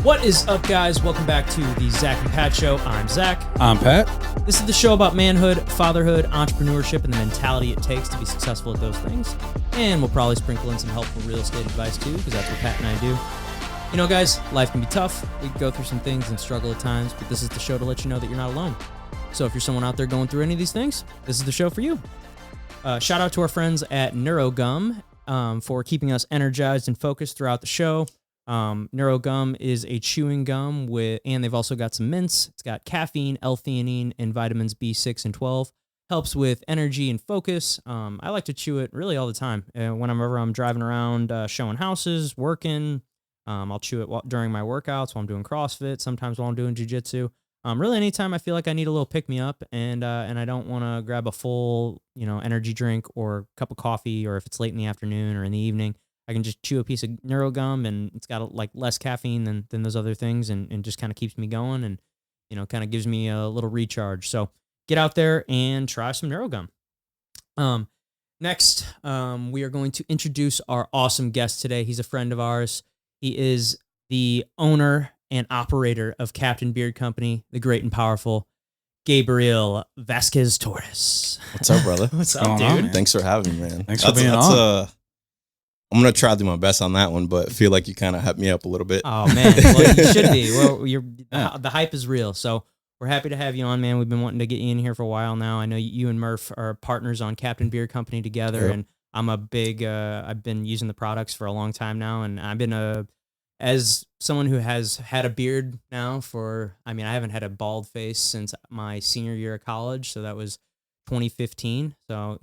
What is up, guys? Welcome back to the Zach and Pat Show. I'm Zach. I'm Pat. This is the show about manhood, fatherhood, entrepreneurship, and the mentality it takes to be successful at those things. And we'll probably sprinkle in some helpful real estate advice too, because that's what Pat and I do. You know, guys, life can be tough. We can go through some things and struggle at times, but this is the show to let you know that you're not alone. So if you're someone out there going through any of these things, this is the show for you. Shout out to our friends at NeuroGum for keeping us energized and focused throughout the show. NeuroGum is a chewing gum and they've also got some mints. It's got caffeine, L-theanine, and vitamins B6 and 12. Helps with energy and focus. I like to chew it really all the time. Whenever I'm driving around, showing houses, working, I'll chew it during my workouts while I'm doing CrossFit. Sometimes while I'm doing jiu-jitsu. Really, anytime I feel like I need a little pick-me-up and I don't want to grab a full, energy drink or cup of coffee, or if it's late in the afternoon or in the evening, I can just chew a piece of NeuroGum, and it's got like less caffeine than those other things, and just kind of keeps me going and, kind of gives me a little recharge. So get out there and try some NeuroGum. Next, we are going to introduce our awesome guest today. He's a friend of ours. He is the owner and operator of Captain Beard Company, the great and powerful Gabriel Vazquez Torres. What's up, brother? What's up, dude? On, Thanks for having me, man. Thanks for being on. I'm going to try to do my best on that one, but I feel like you kind of hyped me up a little bit. Oh, man. Well, you should be. Well, the hype is real. So we're happy to have you on, man. We've been wanting to get you in here for a while now. I know you and Murph are partners on Captain Beard Company together, Yep. and I'm a big, I've been using the products for a long time now, and I've been as someone who has had a beard now I haven't had a bald face since my senior year of college, so that was 2015. So,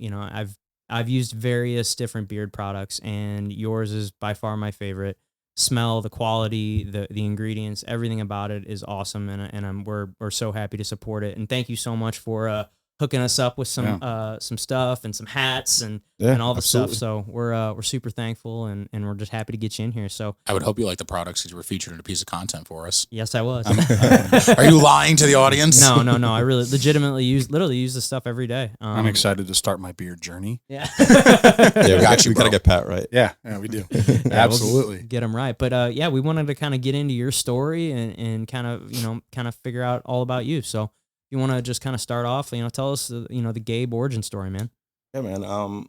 I've used various different beard products, and yours is by far my favorite. Smell, the quality, the ingredients, everything about it is awesome, and we're so happy to support it. And thank you so much for hooking us up with some stuff and some hats and all the stuff. So we're super thankful, and we're just happy to get you in here. So I would hope you like the products because you were featured in a piece of content for us. Yes, I was. Are you lying to the audience? No. I really legitimately use this stuff every day. I'm excited to start my beard journey. Yeah. We got to get Pat right. Yeah, we do. Yeah, Absolutely. we'll get them right. But we wanted to kind of get into your story and kind of figure out all about you. So you want to just kind of start off, tell us, the Gabe origin story, man. Yeah, man.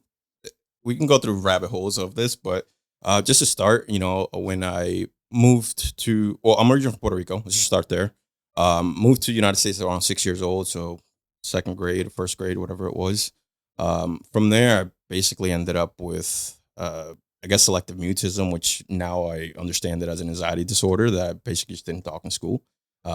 We can go through rabbit holes of this, but just to start, when I moved I'm originally from Puerto Rico. Let's just start there. Moved to the United States around 6 years old, so second grade, first grade, whatever it was. From there, I basically ended up with, selective mutism, which now I understand it as an anxiety disorder that I basically just didn't talk in school.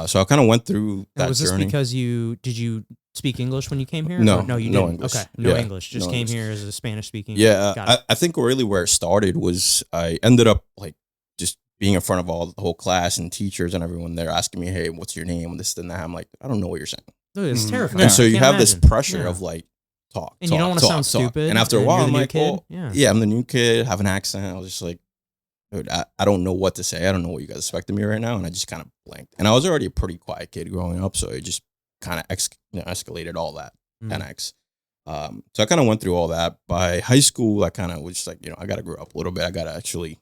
So I kind of went through that journey. Was this because did you speak English when you came here? No, you no didn't. English. Okay, no Yeah, English. Just no came English. here as a Spanish speaking. Yeah, I think really where it started was I ended up like just being in front of the whole class and teachers and everyone there asking me, "Hey, what's your name?" This and that. I'm like, I don't know what you're saying. Dude, it's terrifying. And so you Can't have this imagine. pressure of like talk, and you don't want to sound talk. stupid. And after a you're while, the I'm new like, kid. yeah, I'm the new kid, have an accent. I was just like, dude, I don't know what to say. I don't know what you guys expect of me right now. And I just kind of blanked. And I was already a pretty quiet kid growing up. So it just kind of escalated all that 10x. So I kind of went through all that. By high school, I kind of was just like, I got to grow up a little bit. I got to actually,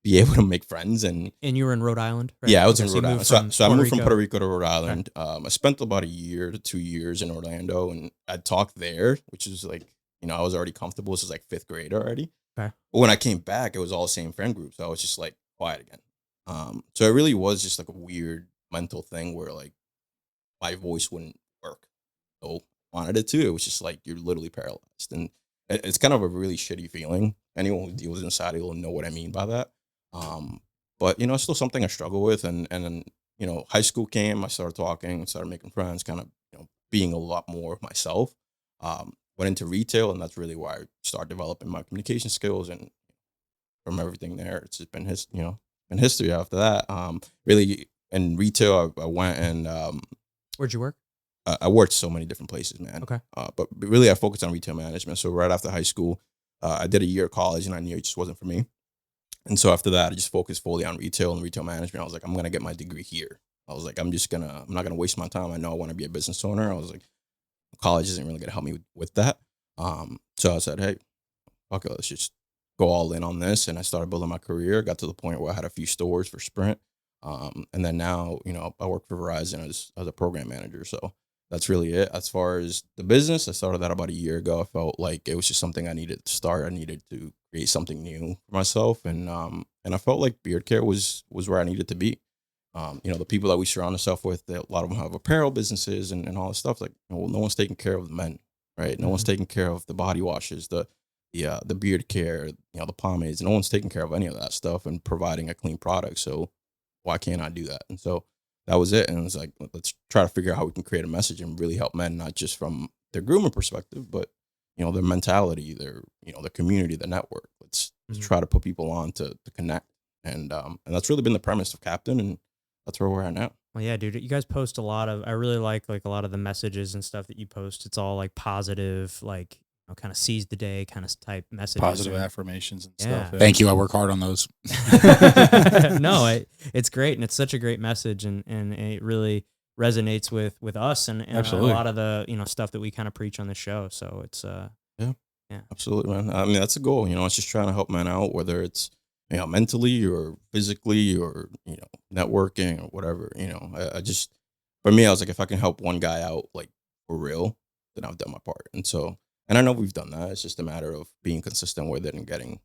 be able to make friends. And you were in Rhode Island, right? Yeah, I was in so Rhode Island. So I moved from Puerto Rico to Rhode Island. Okay. I spent about a year to 2 years in Orlando, and I talked there, which is like, I was already comfortable. This is like fifth grade already. Okay. But when I came back, it was all the same friend group. So I was just like quiet again. So it really was just like a weird mental thing where like my voice wouldn't work. So I wanted it to. It was just like you're literally paralyzed. And it's kind of a really shitty feeling. Anyone who deals inside it will know what I mean by that. But it's still something I struggle with. And then, high school came, I started talking, started making friends, kind of, being a lot more of myself. Went into retail, and that's really where I started developing my communication skills. And from everything there, it's just been history after that. Really in retail, I went and where'd you work? I worked so many different places, man. Okay. But really, I focused on retail management. So right after high school, I did a year of college, and I knew it just wasn't for me. And so after that, I just focused fully on retail and retail management. I was like, I'm gonna get my degree here. I was like, I'm not gonna waste my time. I know I want to be a business owner. I was like, college isn't really gonna help me with that. So I said, hey, fuck it, let's just go all in on this, and I started building my career. Got to the point where I had a few stores for Sprint, and then now I work for Verizon as a program manager. So that's really it. As far as the business, I started that about a year ago. I felt like it was just something I needed to start. I needed to create something new for myself, and I felt like beard care was where I needed to be. The people that we surround ourselves with, a lot of them have apparel businesses and all this stuff. Like, well, no one's taking care of the men, right? No one's taking care of the body washes, the beard care, the pomades. No one's taking care of any of that stuff and providing a clean product. So why can't I do that? And so that was it. And it was like, let's try to figure out how we can create a message and really help men, not just from their grooming perspective, but their mentality, their community, the network. Let's try to put people on to connect. And that's really been the premise of Captain, and that's where we're at now. Well, yeah, dude, you guys post a lot of, I really like a lot of the messages and stuff that you post. It's all like positive, like, kind of seize the day kind of type messages. Positive affirmations and stuff. Yeah. Thank you. I work hard on those. No, it's great. And it's such a great message, and it really resonates with us and a lot of the, stuff that we kind of preach on the show. So it's, yeah, absolutely, man. I mean, that's a goal, it's just trying to help men out, whether it's, mentally or physically or, networking or whatever, I just, for me, I was like, if I can help one guy out, like for real, then I've done my part. And so, and I know we've done that. It's just a matter of being consistent with it and getting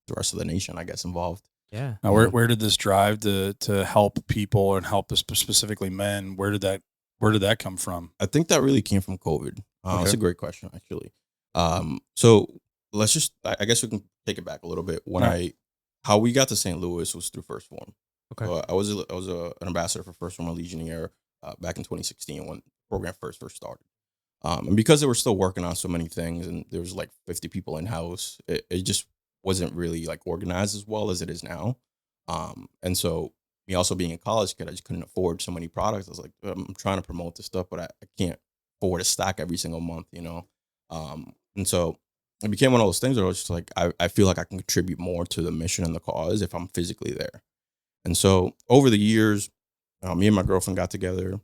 the rest of the nation, I guess, involved. Yeah. Now, where did this drive to help people and help specifically men? Where did that come from? I think that really came from COVID. Okay. That's a great question, actually. So let's just, I guess we can take it back a little bit. How we got to St. Louis was through First Form. Okay. So I was an ambassador for First Form Legionnaire back in 2016 when the program first started. And because they were still working on so many things, and there was like 50 people in house, it just wasn't really like organized as well as it is now. And so me also being a college kid, I just couldn't afford so many products. I was like, I'm trying to promote this stuff, but I can't afford a stock every single month, And so it became one of those things where I was just like, I feel like I can contribute more to the mission and the cause if I'm physically there. And so over the years, me and my girlfriend got together,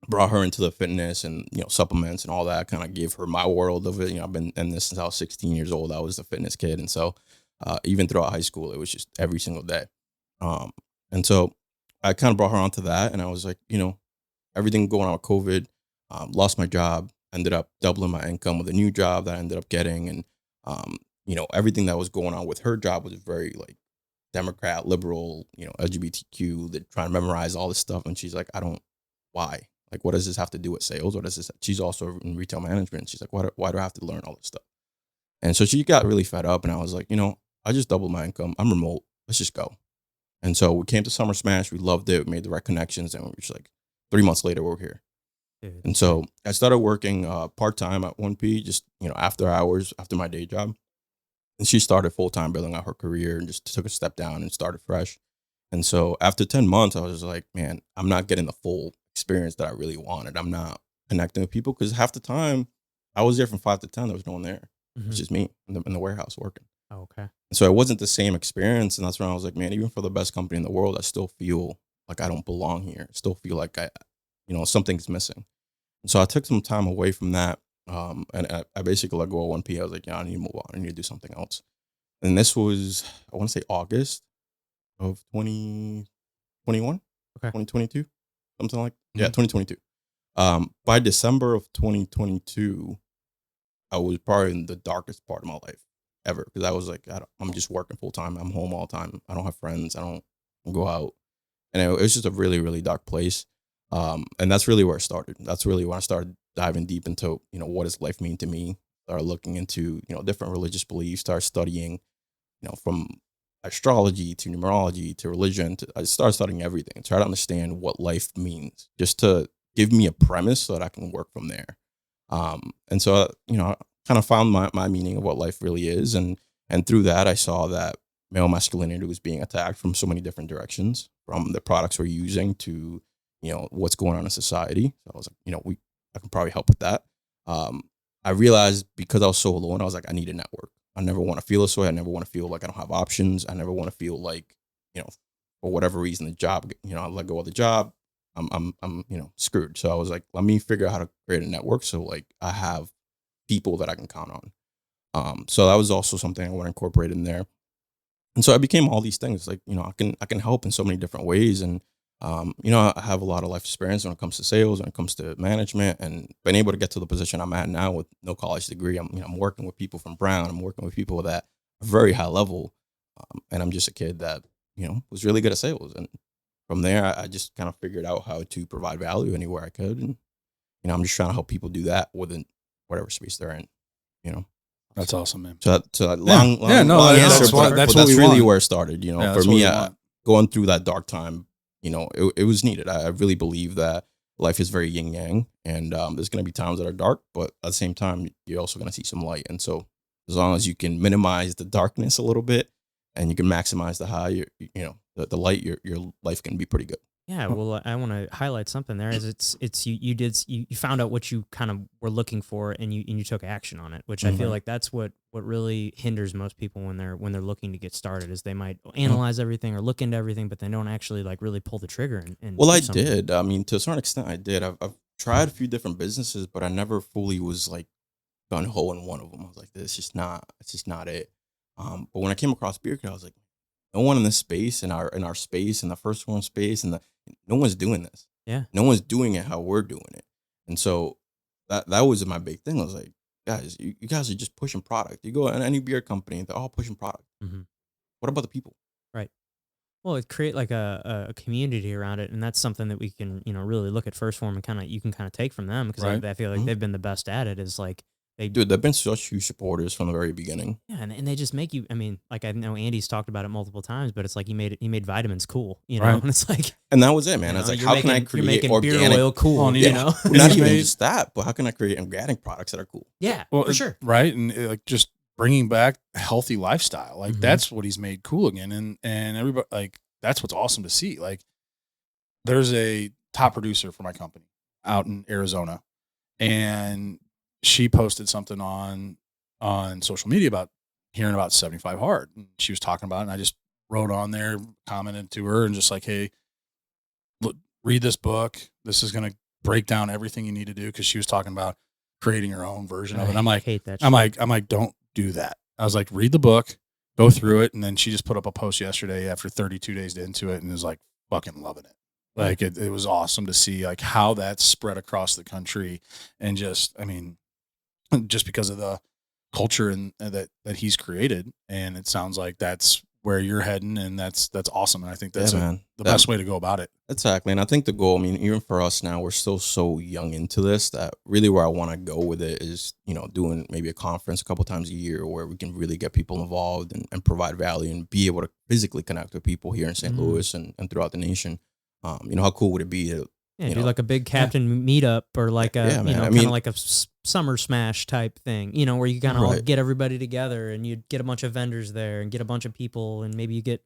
brought her into the fitness and, supplements and all that, kind of gave her my world of it. I've been in this since I was 16 years old. I was a fitness kid. And so even throughout high school, it was just every single day. And so I kind of brought her onto that. And I was like, everything going on with COVID, lost my job, ended up doubling my income with a new job that I ended up getting. And, everything that was going on with her job was very like Democrat, liberal, LGBTQ, that trying to memorize all this stuff. And she's like, why? Like, what does this have to do with sales? What does this? She's also in retail management. She's like, why do I have to learn all this stuff? And so she got really fed up. And I was like, I just doubled my income. I'm remote. Let's just go. And so we came to Summer Smash. We loved it. We made the right connections. And we were just like, 3 months later, we're here. Dude. And so I started working part-time at 1P, just, after hours, after my day job. And she started full-time building out her career and just took a step down and started fresh. And so after 10 months, I was just like, man, I'm not getting the full experience that I really wanted. I'm not connecting with people because half the time I was there from 5 to 10. There was no one there. It's just me in the warehouse working. Oh, okay. And so it wasn't the same experience. And that's when I was like, man, even for the best company in the world, I still feel like I don't belong here. I still feel like something's missing. And so I took some time away from that. And I basically let go of 1P. I was like, I need to move on. I need to do something else. And this was, I want to say August of 2021, 2022, something like, 2022. By December of 2022, I was probably in the darkest part of my life ever. Because I was like, I'm just working full time. I'm home all the time. I don't have friends. I don't go out. And it was just a really, really dark place. And that's really where it started. That's really when I started diving deep into, what does life mean to me? Started looking into, different religious beliefs, started studying, from astrology to numerology to religion. I started studying everything, try to understand what life means, just to give me a premise so that I can work from there. And so, I kind of found my meaning of what life really is. And through that, I saw that male masculinity was being attacked from so many different directions, from the products we're using to, what's going on in society. So I was like, I can probably help with that. I realized because I was so alone, I was like, I need a network. I never want to feel this way. I never want to feel like I don't have options. I never want to feel like, for whatever reason, the job, I let go of the job. I'm screwed. So I was like, let me figure out how to create a network. So like I have people that I can count on. So that was also something I want to incorporate in there. And so I became all these things. Like, I can help in so many different ways. And, I have a lot of life experience when it comes to sales, when it comes to management, and been able to get to the position I'm at now with no college degree. I'm working with people from Brown. I'm working with people at a very high level. And I'm just a kid that, was really good at sales. And from there, I just kind of figured out how to provide value anywhere I could. And, I'm just trying to help people do that within whatever space they're in, That's awesome, man. So that long answer, that's but what that's we really want. where it started. For me, going through that dark time, it was needed. I really believe that life is very yin yang, and there's going to be times that are dark, but at the same time, you're also going to see some light. And so, as long as you can minimize the darkness a little bit, and you can maximize the high, the light, your life can be pretty good. Yeah, well, I want to highlight something there. Is you found out what you kind of were looking for, and you took action on it, which I feel like that's what really hinders most people when they're looking to get started. Is they might analyze everything or look into everything, but they don't actually like really pull the trigger. And well, I did. I mean, to a certain extent, I did. I've tried a few different businesses, but I never fully was like gun ho in one of them. I was like, it's just not it. But when I came across Beer Kit, I was like, no one in this space, in our space, in the first one space, no one's doing this. Yeah. No one's doing it how we're doing it. And so that was my big thing. I was like, guys, you guys are just pushing product. You go in any beer company, they're all pushing product. Mm-hmm. What about the people? Right. Well, it create like a community around it, and that's something that we can really look at First Form and you can take from them, because I feel like they've been the best at it. Is like they've been such huge supporters from the very beginning. Yeah, and they just make you. I mean, like I know Andy's talked about it multiple times, but it's like he made vitamins cool, and it's like, and that was it, man. It's like, how can I create organic beer oil cool? Not even just that, but how can I create organic products that are cool? Yeah, for sure. Right, and like just bringing back a healthy lifestyle, like that's what he's made cool again, and everybody, like, that's what's awesome to see. Like, there's a top producer for my company out in Arizona, and she posted something on social media about hearing about 75 Hard. And she was talking about it, and I just wrote on there, commented to her, and just like, hey, look, read this book. This is going to break down everything you need to do, because she was talking about creating her own version of it. I'm like, hate that. I'm like, don't do that. I was like, read the book, go through it, and then she just put up a post yesterday after 32 days into it, and was like fucking loving it. Like it was awesome to see like how that's spread across the country, and just because of the culture and that he's created. And it sounds like that's where you're heading, and that's awesome. And I think that's the best way to go about it. Exactly. And I think the goal, I mean, even for us now, we're still so young into this, that really where I want to go with it is, doing maybe a conference a couple times a year where we can really get people involved and provide value and be able to physically connect with people here in St. Louis and throughout the nation. How cool would it be to, do like a big captain meetup, or like a, kind of like a summer smash type thing, where you kind of all get everybody together, and you get a bunch of vendors there and get a bunch of people, and maybe you get,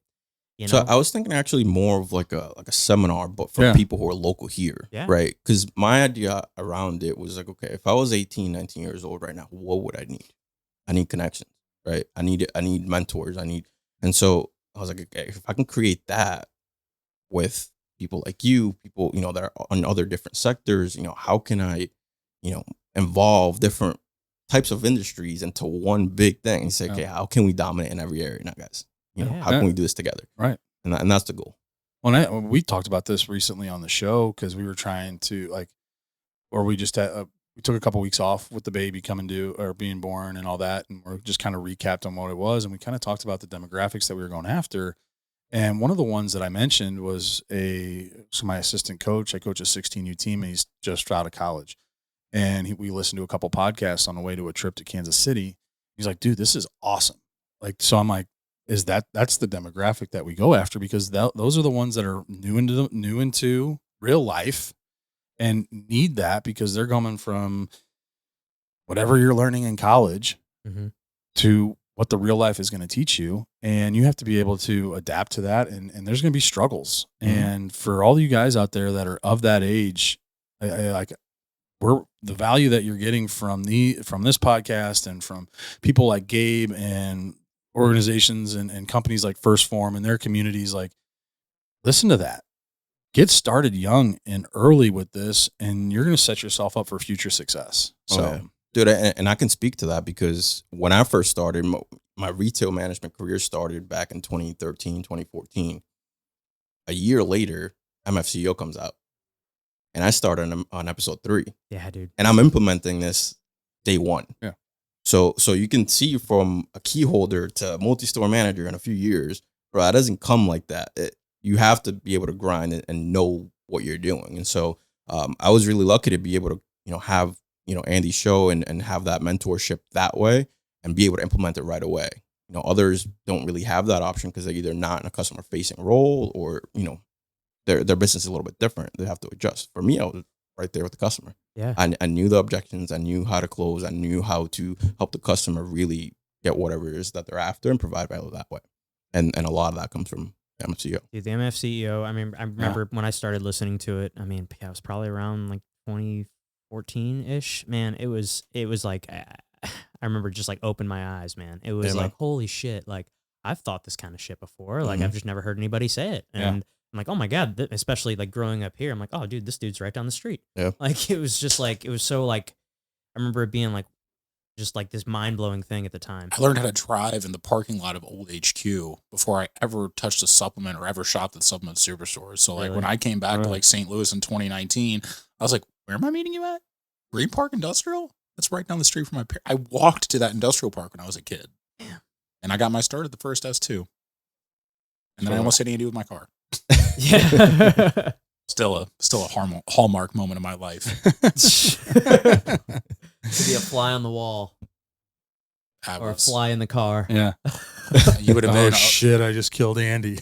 So I was thinking actually more of like a seminar, but for people who are local here, right? Because my idea around it was like, okay, if I was 18, 19 years old right now, what would I need? I need connections, right? I need mentors. And so I was like, okay, if I can create that with people like you, people, that are on other different sectors, how can I, involve different types of industries into one big thing and say, okay, how can we dominate in every area now, guys? How can we do this together? Right. And that's the goal. Well, we talked about this recently on the show, because we were trying to we just had, we took a couple weeks off with the baby coming due or being born and all that. And we're just kind of recapped on what it was. And we kind of talked about the demographics that we were going after. And one of the ones that I mentioned was my assistant coach. I coach a 16U team, and he's just out of college. And we listened to a couple podcasts on the way to a trip to Kansas City. He's like, dude, this is awesome. Like, so I'm like, that's the demographic that we go after, because those are the ones that are new into real life and need that, because they're coming from whatever you're learning in college to what the real life is going to teach you. And you have to be able to adapt to that. And there's going to be struggles. And for all you guys out there that are of that age, the value that you're getting from this podcast and from people like Gabe and organizations and companies like First Form and their communities, like, listen to that. Get started young and early with this, and you're going to set yourself up for future success. So Dude, and I can speak to that because when I first started, my retail management career started back in 2013, 2014. A year later, MFCEO comes out, and I started on episode 3. Yeah, dude. And I'm implementing this day 1. Yeah. So you can see from a key holder to a multi-store manager in a few years, bro, it doesn't come like that. You have to be able to grind and know what you're doing. And so I was really lucky to be able to, have, Andy's show and have that mentorship that way and be able to implement it right away. Others don't really have that option because they're either not in a customer facing role or, their business is a little bit different. They have to adjust. For me, I was right there with the customer. Yeah. I knew the objections. I knew how to close. I knew how to help the customer really get whatever it is that they're after and provide value that way. And a lot of that comes from MFCEO. Dude, the MFCEO, I remember when I started listening to it, I was probably around like 2014-ish. Man, it was like, I remember just like opened my eyes, man. It was like, holy shit. Like, I've thought this kind of shit before. Like, I've just never heard anybody say it. And I'm like, oh my God, especially like growing up here. I'm like, oh dude, this dude's right down the street. Yeah. Like, it was just like, it was so like, I remember it being like, just like this mind blowing thing at the time. I learned how to drive in the parking lot of old HQ before I ever touched a supplement or ever shopped at supplement superstores. So like when I came back to like St. Louis in 2019, I was like, where am I meeting you at? Green Park Industrial? That's right down the street from my parents. I walked to that industrial park when I was a kid. Yeah. And I got my start at the first S2. And then I almost hit Andy with my car. Yeah. Still a hallmark moment of my life. To be a fly on the wall. Or a fly in the car. Yeah. You would have been. Oh shit! I just killed Andy.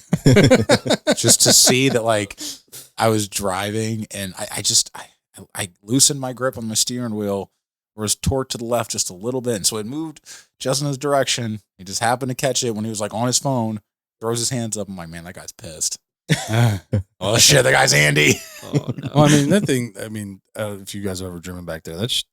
Just to see that, like, I was driving and I loosened my grip on my steering wheel, was torqued to the left just a little bit, and so it moved just in his direction. He just happened to catch it when he was like on his phone, throws his hands up. I'm like, man, that guy's pissed. Oh shit, that guy's Andy. Oh no. Well, that thing. If you guys have ever driven back there, there's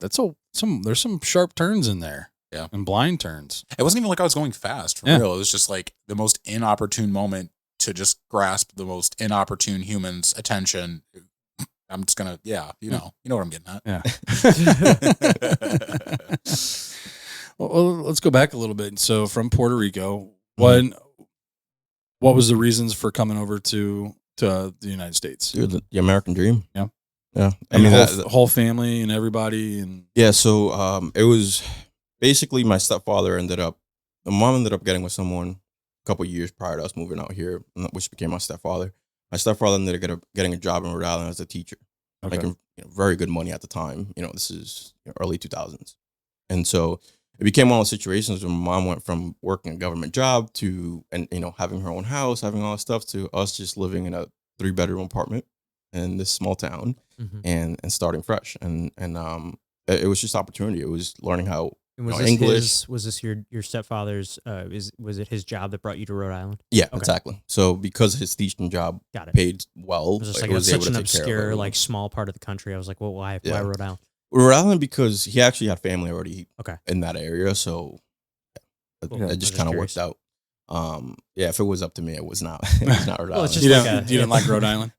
some sharp turns in there. Yeah. And blind turns. It wasn't even like I was going fast for real. It was just like the most inopportune moment to just grasp the most inopportune human's attention. I'm just gonna, you know what I'm getting at. Yeah. Well, let's go back a little bit. So from Puerto Rico, what was the reasons for coming over to the United States? Dude, the American dream. Yeah. Yeah. The whole family and everybody and so it was basically my stepfather the mom ended up getting with someone a couple of years prior to us moving out here, which became my stepfather. My stepfather ended up getting a job in Rhode Island as a teacher, making very good money at the time. This is early 2000s. And so it became one of those situations where my mom went from working a government job to, having her own house, having all that stuff, to us just living in a 3-bedroom apartment in this small town and starting fresh. And it was just opportunity. It was learning how English. Was this your stepfather's? Was it his job that brought you to Rhode Island? Yeah, exactly. So because his teaching job paid well, it was just like such an obscure, like small part of the country. I was like, well, why Rhode Island? Rhode Island because he actually had family already in that area, so it just kind of worked out. If it was up to me, it was not. It was not Rhode Island. You didn't like Rhode Island?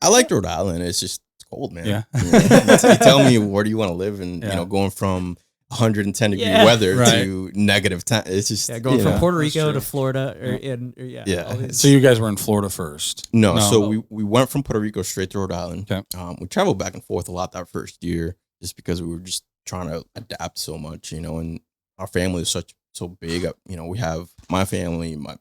I liked Rhode Island. It's just cold, man. Yeah. You tell me where do you want to live, and going from 110 degree weather to negative 10. It's just going from Puerto Rico to Florida. So you guys were in Florida first? No. So we went from Puerto Rico straight to Rhode Island. Okay. We traveled back and forth a lot that first year, just because we were just trying to adapt so much, and our family is so big. We have my family, my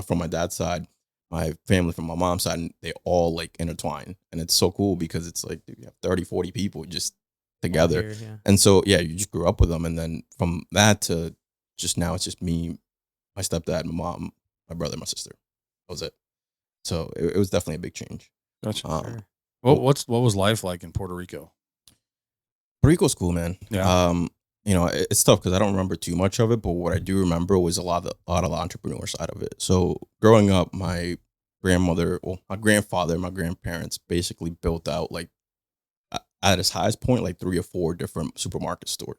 from my dad's side, my family from my mom's side, and they all like intertwine, and it's so cool because it's like you have 30, 40 people just together. And so you just grew up with them, and then from that to just now it's just me, my stepdad, my mom, my brother, my sister. That was it. So it was definitely a big change. Gotcha. What was life like in Puerto Rico? Puerto Rico's cool, man. Yeah. It's tough because I don't remember too much of it, but what I do remember was a lot of the entrepreneur side of it. So growing up, my grandfather, my grandparents basically built out like at its highest point, like 3 or 4 different supermarket stores.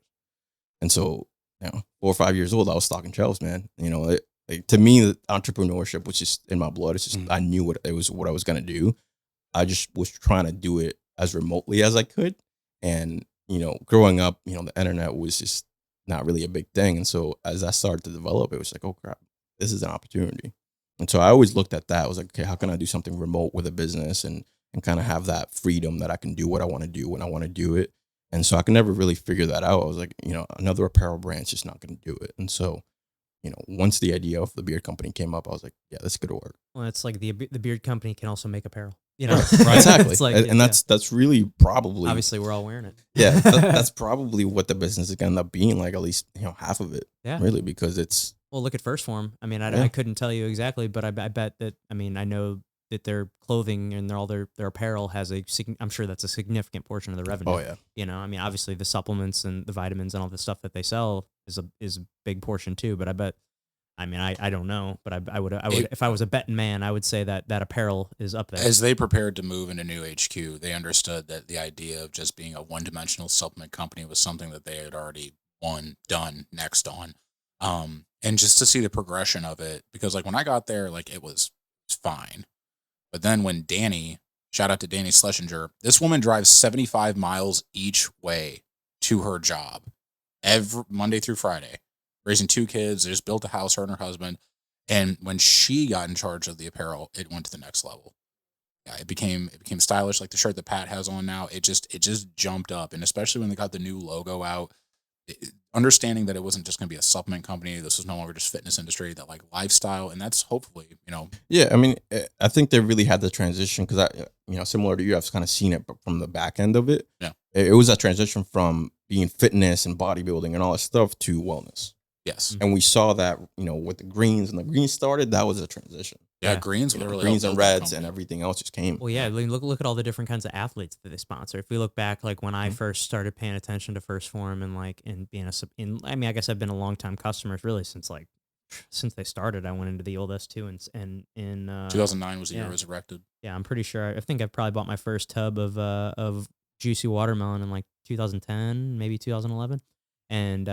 And so, 4 or 5 years old, I was stocking shelves, man. To me, entrepreneurship was just in my blood. It's just, I knew what I was going to do. I just was trying to do it as remotely as I could. And growing up, the internet was just not really a big thing. And so as I started to develop, it was like, oh crap, this is an opportunity. And so I always looked at that. I was like, okay, how can I do something remote with a business and kind of have that freedom that I can do what I want to do when I want to do it. And so I could never really figure that out. I was like, another apparel brand's just not going to do it. And so, once the idea of the beard company came up, I was like, yeah, this could work. Well, it's like the beard company can also make apparel. Right. Exactly. It's like, and that's really probably, obviously we're all wearing it. Yeah, that's probably what the business is going to end up being, like at least half of it. Yeah, really, because it's. Well, look at First Form. I mean, I couldn't tell you exactly, but I bet that. I mean, I know that their clothing and all their apparel has I'm sure that's a significant portion of the revenue. Oh yeah. I mean, obviously the supplements and the vitamins and all the stuff that they sell is a big portion too. But I bet. I mean, I don't know, but I would if I was a betting man, I would say that apparel is up there. As they prepared to move into new HQ, they understood that the idea of just being a one-dimensional supplement company was something that they had already done, next on. And just to see the progression of it, because like when I got there, like it was fine. But then when shout out to Danny Schlesinger, this woman drives 75 miles each way to her job every Monday through Friday. Raising 2 kids, they just built a house, her and her husband. And when she got in charge of the apparel, it went to the next level. Yeah, it became stylish, like the shirt that Pat has on now. It just jumped up, and especially when they got the new logo out, understanding that it wasn't just going to be a supplement company. This was no longer just fitness industry, that like lifestyle, and that's hopefully Yeah, I mean, I think they really had the transition because similar to you, I've kind of seen it from the back end of it. Yeah, it was a transition from being fitness and bodybuilding and all that stuff to wellness. Yes. And we saw that, with the greens, and the greens started, that was a transition. Yeah, greens literally greens and reds and everything else just came. Well, yeah, look at all the different kinds of athletes that they sponsor. If we look back, like when I first started paying attention to First Form and being I guess I've been a long time customer really since they started. I went into the old S2 and in 2009 was the year it was erected. Yeah, I'm pretty sure. I think I probably bought my first tub of juicy watermelon in like 2010, maybe 2011. And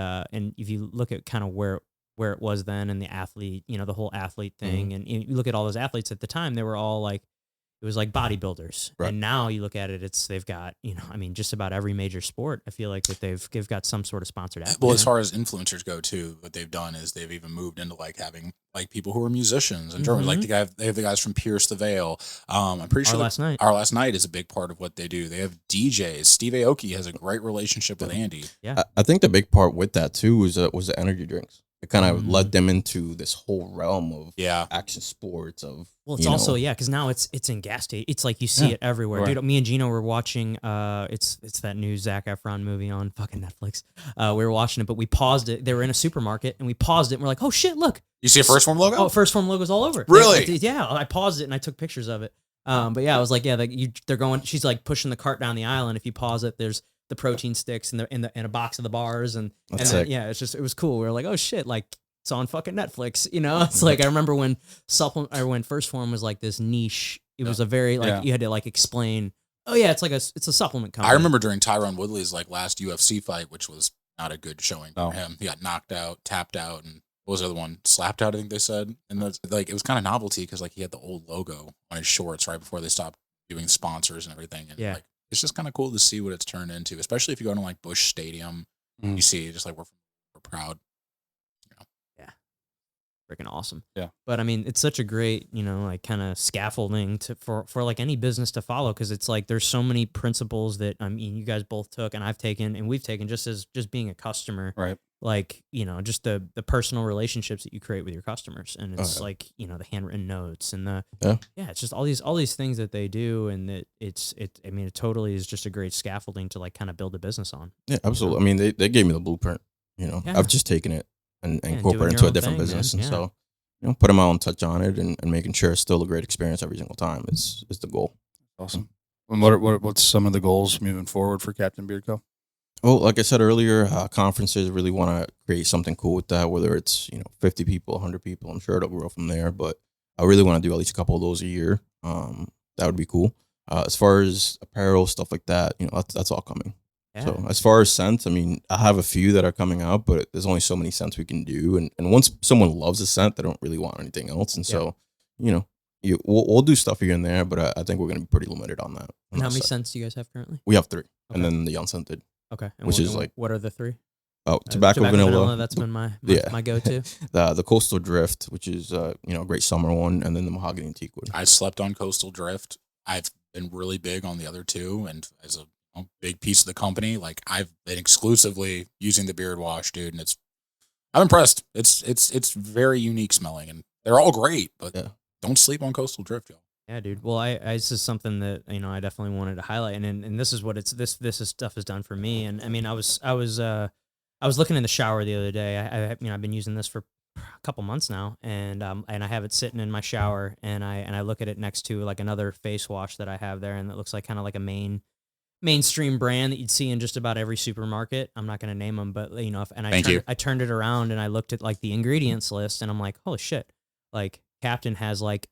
if you look at kind of where it was then and the athlete, the whole athlete thing, and you look at all those athletes at the time, they were all like, it was like bodybuilders. Right. And now you look at it, they've got, just about every major sport. I feel like that they've got some sort of sponsored athlete. Well, as far as influencers go too, what they've done is they've even moved into like having like people who are musicians and drummers. Like they have the guys from Pierce the Veil. I'm pretty sure Our Last Night is a big part of what they do. They have DJs. Steve Aoki has a great relationship with Andy. Yeah, I think the big part with that too was the energy drinks. It kind of led them into this whole realm of action sports. Well, it's also because now it's in gas station. It's like you see it everywhere, right. Dude. Me and Gino were watching. It's that new Zac Efron movie on fucking Netflix. We were watching it, but we paused it. They were in a supermarket, and we paused it. And we're like, oh shit, look! You see a First Form logo? Oh, First Form logo's all over. Really? Yeah. I paused it and I took pictures of it. But yeah, I was like, yeah, they're going. She's like pushing the cart down the aisle, and if you pause it, there's the protein sticks in a box of the bars, and yeah, it was cool. We were like, oh shit, like. It's on fucking Netflix, It's like I remember when First Form was like this niche. It was a very you had to like explain. Oh yeah, it's a supplement company. I remember during Tyron Woodley's like last UFC fight, which was not a good showing for him. He got knocked out, tapped out, and what was the other one? Slapped out, I think they said. And that's like it was kind of novelty because like he had the old logo on his shorts right before they stopped doing sponsors and everything. And like it's just kind of cool to see what it's turned into, especially if you go to like Busch Stadium. You see just like we're proud. Freaking awesome. Yeah. But I mean, it's such a great, like kind of scaffolding for like any business to follow. Cause it's like, there's so many principles that, I mean, you guys both took and I've taken and we've taken just being a customer, right? Like, just the personal relationships that you create with your customers. And it's like, the handwritten notes and it's just all these things that they do. And that I mean, it totally is just a great scaffolding to like kind of build a business on. Yeah, absolutely. I mean, they gave me the blueprint, I've just taken it and incorporate into a different business. And so, putting my own touch on it and making sure it's still a great experience every single time is the goal. Awesome. And what's some of the goals moving forward for Captain Beard Co.? Well, like I said earlier, conferences really want to create something cool with that, whether it's, 50 people, 100 people. I'm sure it'll grow from there, but I really want to do at least a couple of those a year. That would be cool. As far as apparel, stuff like that, that's all coming. Yeah. So as far as scents, I mean, I have a few that are coming out, but there's only so many scents we can do. And once someone loves a scent, they don't really want anything else. And so, we'll do stuff here and there, but I think we're going to be pretty limited on that. And how many scents do you guys have currently? We have 3, and then the unscented. Okay. And which is like what are the three? tobacco, vanilla. That's been my Yeah. my go-to. The Coastal Drift, which is a great summer one, and then the Mahogany and Teakwood. I slept on Coastal Drift. I've been really big on the other two, and as a big piece of the company, like I've been exclusively using the beard wash, dude, and I'm impressed. It's very unique smelling, and they're all great, but don't sleep on Coastal Drift, y'all. Yeah, dude. Well, this is something that I definitely wanted to highlight, and this is what this stuff has done for me. And I mean, I was looking in the shower the other day. I've been using this for a couple months now, and I have it sitting in my shower, and I look at it next to like another face wash that I have there, and it looks like kind of like a mainstream brand that you'd see in just about every supermarket. I'm not going to name them, but I turned it around and I looked at like the ingredients list, and I'm like, holy shit! Like Captain has like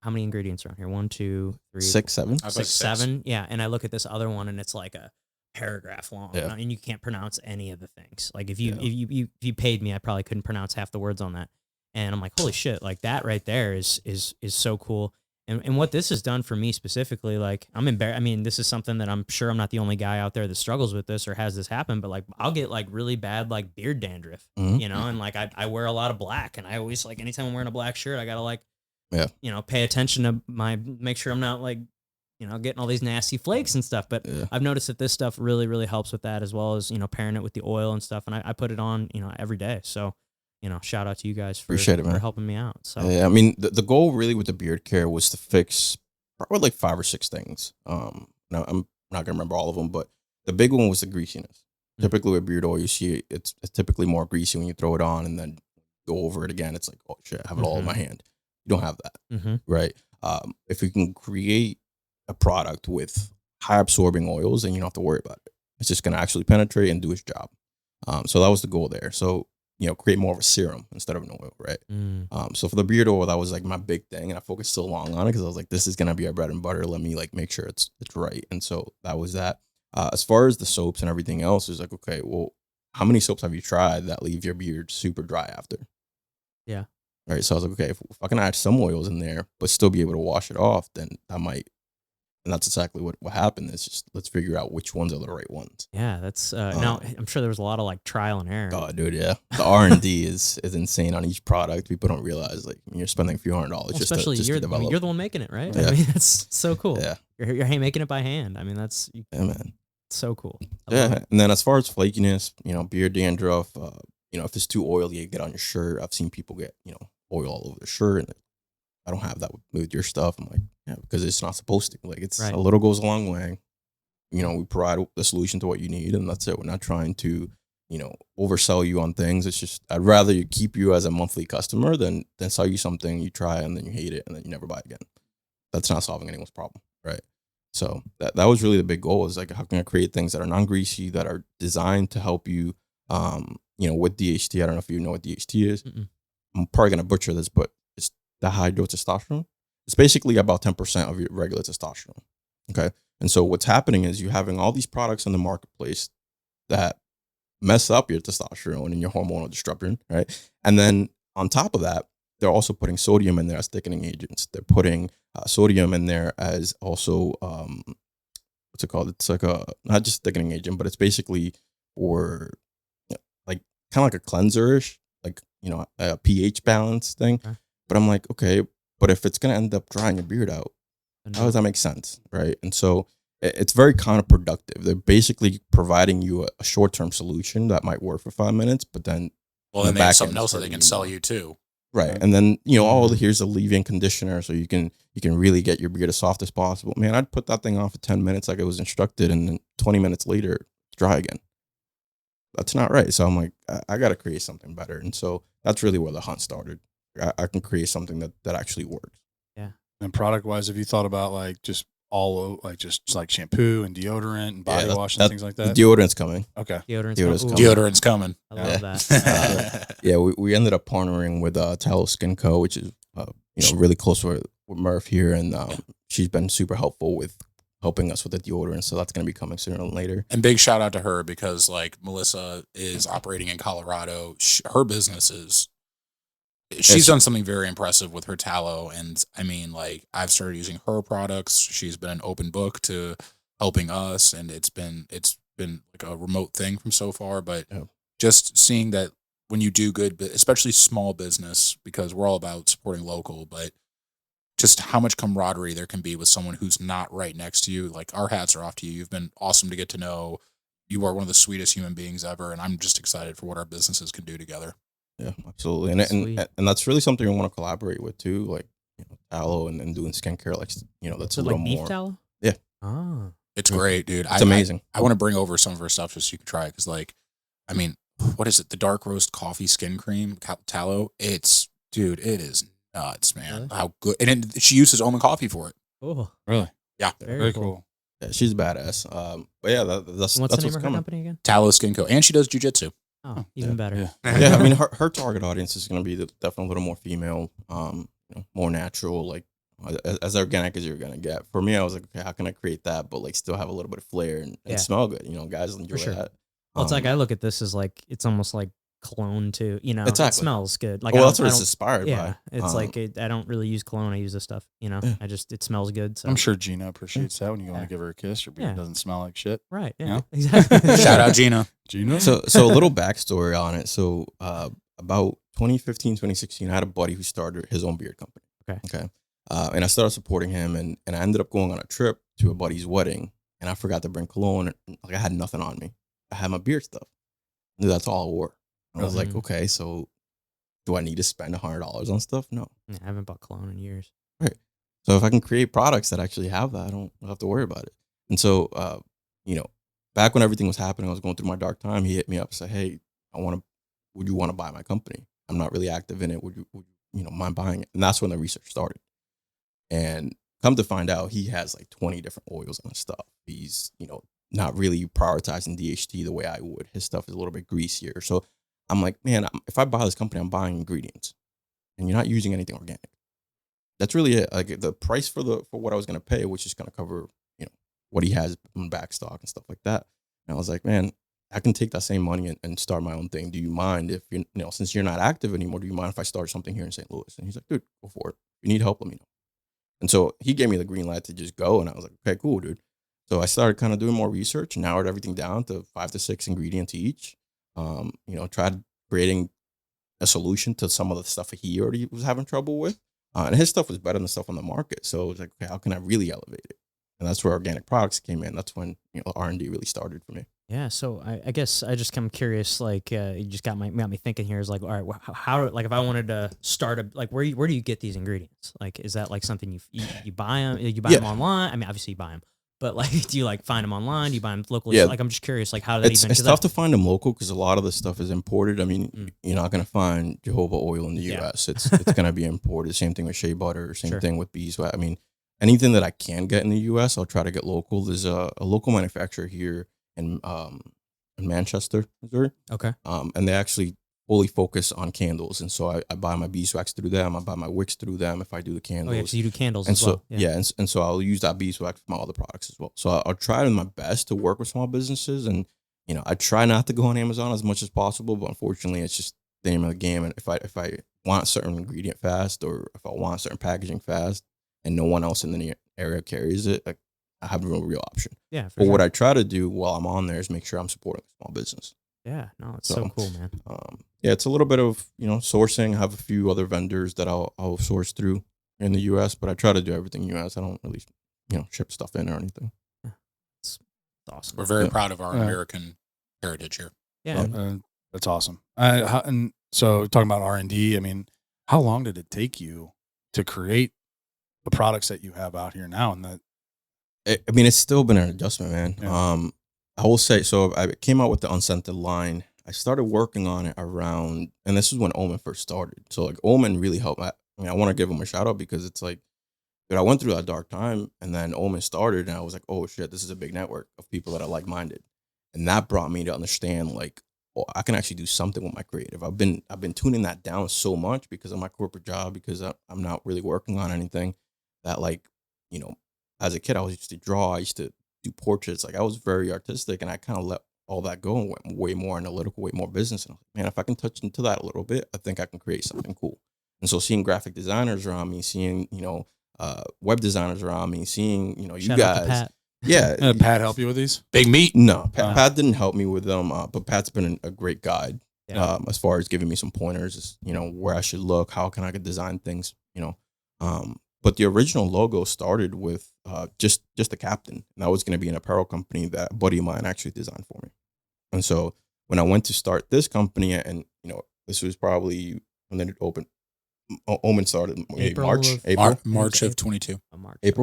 how many ingredients are on here? 1, 2, 3, 6, 7. Six, 7. Yeah, and I look at this other one, and it's like a paragraph long, and you can't pronounce any of the things. Like if you paid me, I probably couldn't pronounce half the words on that. And I'm like, holy shit! Like that right there is so cool. And what this has done for me specifically, like I'm embarrassed. I mean, this is something that I'm sure I'm not the only guy out there that struggles with this or has this happen. But like, I'll get like really bad like beard dandruff, and like I wear a lot of black, and I always like anytime I'm wearing a black shirt, I gotta like, pay attention to make sure I'm not like, getting all these nasty flakes and stuff. But I've noticed that this stuff really, really helps with that, as well as pairing it with the oil and stuff. And I put it on every day. So. Shout out to you guys for helping me out. So I mean, the goal really with the beard care was to fix probably like 5 or 6 things. Now I'm not gonna remember all of them, but the big one was the greasiness. Typically with beard oil, you see it's typically more greasy when you throw it on and then go over it again. It's like, oh shit, I have it all in my hand. You don't have that, right? If you can create a product with high absorbing oils, then you don't have to worry about it. It's just gonna actually penetrate and do its job. So that was the goal there. So create more of a serum instead of an oil, right? So for the beard oil, that was like my big thing, and I focused so long on it because I was like, this is gonna be our bread and butter. Let me like make sure it's right. And so that was that. As far as the soaps and everything else, it's like, okay, well, how many soaps have you tried that leave your beard super dry after? Yeah. Right. So I was like, okay, if I can add some oils in there, but still be able to wash it off, then that might. And that's exactly what happened. It's just let's figure out which ones are the right ones. Yeah, that's now I'm sure there was a lot of like trial and error. Oh, dude, yeah. The R&D is insane on each product. People don't realize like you're spending a few $100 just to develop. You're the one making it, right? Yeah. I mean, that's so cool. Yeah, you're making it by hand. I mean, that's man, so cool. And then as far as flakiness, beard dandruff, if it's too oily, you get on your shirt. I've seen people get oil all over their shirt, and I don't have that with your stuff. I'm like, yeah, because it's not supposed to. Like, it's a little goes a long way. We provide the solution to what you need, and that's it. We're not trying to, oversell you on things. It's just I'd rather keep you as a monthly customer than sell you something you try and then you hate it and then you never buy again. That's not solving anyone's problem, right? So that was really the big goal. Is like, how can I create things that are non-greasy, that are designed to help you, with DHT. I don't know if you know what DHT is. I'm probably gonna butcher this, but it's dihydrotestosterone. It's basically about 10% of your regular testosterone. Okay. And so what's happening is you're having all these products in the marketplace that mess up your testosterone and your hormonal disruption, right? And then on top of that, they're also putting sodium in there as thickening agents. They're putting sodium in there as also, what's it called? It's like not just thickening agent, but it's basically for like kind of like a cleanser-ish, like, a pH balance thing. Okay. But I'm like, okay, but if it's going to end up drying your beard out, how does that make sense, right? And so it's very counterproductive. They're basically providing you a short-term solution that might work for 5 minutes, but then then they have something else that they can sell you too, right? And then here's a leave-in conditioner, so you can really get your beard as soft as possible. Man, I'd put that thing on for 10 minutes like it was instructed, and then 20 minutes later, it's dry again. That's not right. So I'm like, I got to create something better, and so that's really where the hunt started. I can create something that actually works. Yeah. And product wise, have you thought about like just just like shampoo and deodorant and body wash and things like that? The deodorant's coming. Okay. Deodorant's coming. I love that. We ended up partnering with Tallow Skin Co., which is really close with Murph here, and she's been super helpful with helping us with the deodorant. So that's going to be coming sooner than later. And big shout out to her, because like Melissa is operating in Colorado. Her business is. She's done something very impressive with her tallow. And I mean, like, I've started using her products. She's been an open book to helping us. And it's been like a remote thing from so far, but Yeah. just seeing that when you do good, especially small business, because we're all about supporting local, but just how much camaraderie there can be with someone who's not right next to you. Like, our hats are off to you. You've been awesome to get to know. You are one of the sweetest human beings ever, and I'm just excited for what our businesses can do together. Yeah, absolutely. And Sweet. and that's really something I want to collaborate with too, like, tallow and doing skincare, like, that's Is a it little like beef more. tallow? Yeah. Ah. It's great, dude. It's amazing. I want to bring over some of her stuff just so you can try it. Cause like, I mean, what is it? The dark roast coffee skin cream tallow. Dude, it is nuts, man. Really? How good. And she uses almond coffee for it. Oh, Really? Yeah. Very cool. Yeah, she's badass. But yeah, that's what's the that's name of her coming. company again? Tallow Skin Co. And she does jujitsu. Oh, even better. Yeah. Yeah, I mean, her target audience is going to be definitely a little more female, more natural, like as organic as you're going to get. For me, I was like, okay, how can I create that, but like still have a little bit of flair and Yeah. smell good? Guys enjoy sure. that. Well, it's like I look at this as like it's almost like cologne too. It Exactly. smells good. Like well, I that's don't- what I it's don't- inspired Yeah, by. it's like I don't really use cologne. I use this stuff. Yeah. It smells good. So I'm sure Gina appreciates that when you go Yeah. to give her a kiss. Her beard Yeah. doesn't smell like shit. right. Yeah, Yeah. exactly. Shout out Gina. Gina? So a little backstory on it. So about 2015, 2016, I had a buddy who started his own beard company. Okay. And I started supporting him, and I ended up going on a trip to a buddy's wedding, and I forgot to bring cologne. Like, I had nothing on me. I had my beard stuff. And that's all I wore. And I was like, Mhm. okay, so do I need to spend $100 on stuff? No. Yeah, I haven't bought cologne in years. So if I can create products that actually have that, I don't have to worry about it. And so, back when everything was happening, I was going through my dark time. He hit me up and said, hey, would you want to buy my company? I'm not really active in it. Would you mind buying it? And that's when the research started. And come to find out, he has like 20 different oils and stuff. He's, not really prioritizing DHT the way I would. His stuff is a little bit greasier. So I'm like, man, if I buy this company, I'm buying ingredients, and you're not using anything organic. That's really it. Like, the price for what I was going to pay, which is going to cover, what he has in back stock and stuff like that. And I was like, man, I can take that same money and start my own thing. Do you mind if since you're not active anymore, do you mind if I start something here in St. Louis? And he's like, dude, go for it. If you need help, let me know. And so he gave me the green light to just go. And I was like, okay, cool, dude. So I started kind of doing more research, narrowed everything down to 5 to 6 ingredients each. Tried creating a solution to some of the stuff that he already was having trouble with. And his stuff was better than the stuff on the market. So it was like, okay, how can I really elevate it? And that's where organic products came in. That's when R&D really started for me. Yeah, so I guess I just come curious. Like, you just got me thinking here. Is like, all right, how like if I wanted to start where do you get these ingredients? Like, is that like something you buy them? You buy them online? I mean, obviously you buy them, but like, do you like find them online? Do you buy them locally? Yeah. Like, I'm just curious. Like, how did It's tough to find them local because a lot of the stuff is imported. I mean, you're not going to find jojoba oil in the Yeah. U.S. It's going to be imported. Same thing with shea butter. Same Sure. thing with beeswax. I mean, anything that I can get in the U.S., I'll try to get local. There's a local manufacturer here in Manchester, Missouri. Okay. And they actually fully focus on candles. And so I buy my beeswax through them. I buy my wicks through them if I do the Oh candles. yeah, so you do candles And as so well. and so I'll use that beeswax for my other products as well. So I'll try my best to work with small businesses, and I try not to go on Amazon as much as possible, but unfortunately, it's just the name of the game. And if I want a certain ingredient fast, or if I want certain packaging fast, and no one else in the area carries it, I have no real option. Yeah. For But sure. what I try to do while I'm on there is make sure I'm supporting the small business. Yeah. No, it's So, so cool, man. It's a little bit of sourcing. I have a few other vendors that I'll source through in the U.S., but I try to do everything U.S. I don't really ship stuff in or anything. It's awesome. We're very Yeah. proud of our Yeah. American heritage here. Yeah. That's awesome. And so talking about R&D, I mean, how long did it take you to create the products that you have out here now? And that, It's still been an adjustment, man. Yeah. I will say, so I came out with the unscented line. I started working on it around, and this is when Omen first started. So like Omen really helped. I want to give him a shout out because it's like, dude, I went through that dark time, and then Omen started, and I was like, oh shit, this is a big network of people that are like minded, and that brought me to understand like, oh, I can actually do something with my creative. I've been tuning that down so much because of my corporate job, because I'm not really working on anything that, like, as a kid, I used to draw. I used to do portraits. Like, I was very artistic, and I kind of let all that go and went way more analytical, way more business. And I was like, man, if I can touch into that a little bit, I think I can create something cool. And so seeing graphic designers around me, seeing, web designers around me, seeing, you Shout out to guys, Pat. Yeah. Pat help you with these? Big meat. No, Pat didn't help me with them, but Pat's been a great guide as far as giving me some pointers, where I should look, how can I design things, But the original logo started with just the captain, and that was going to be an apparel company that a buddy of mine actually designed for me. And so when I went to start this company, and this was probably when it opened, Omen started April March of 22. March. It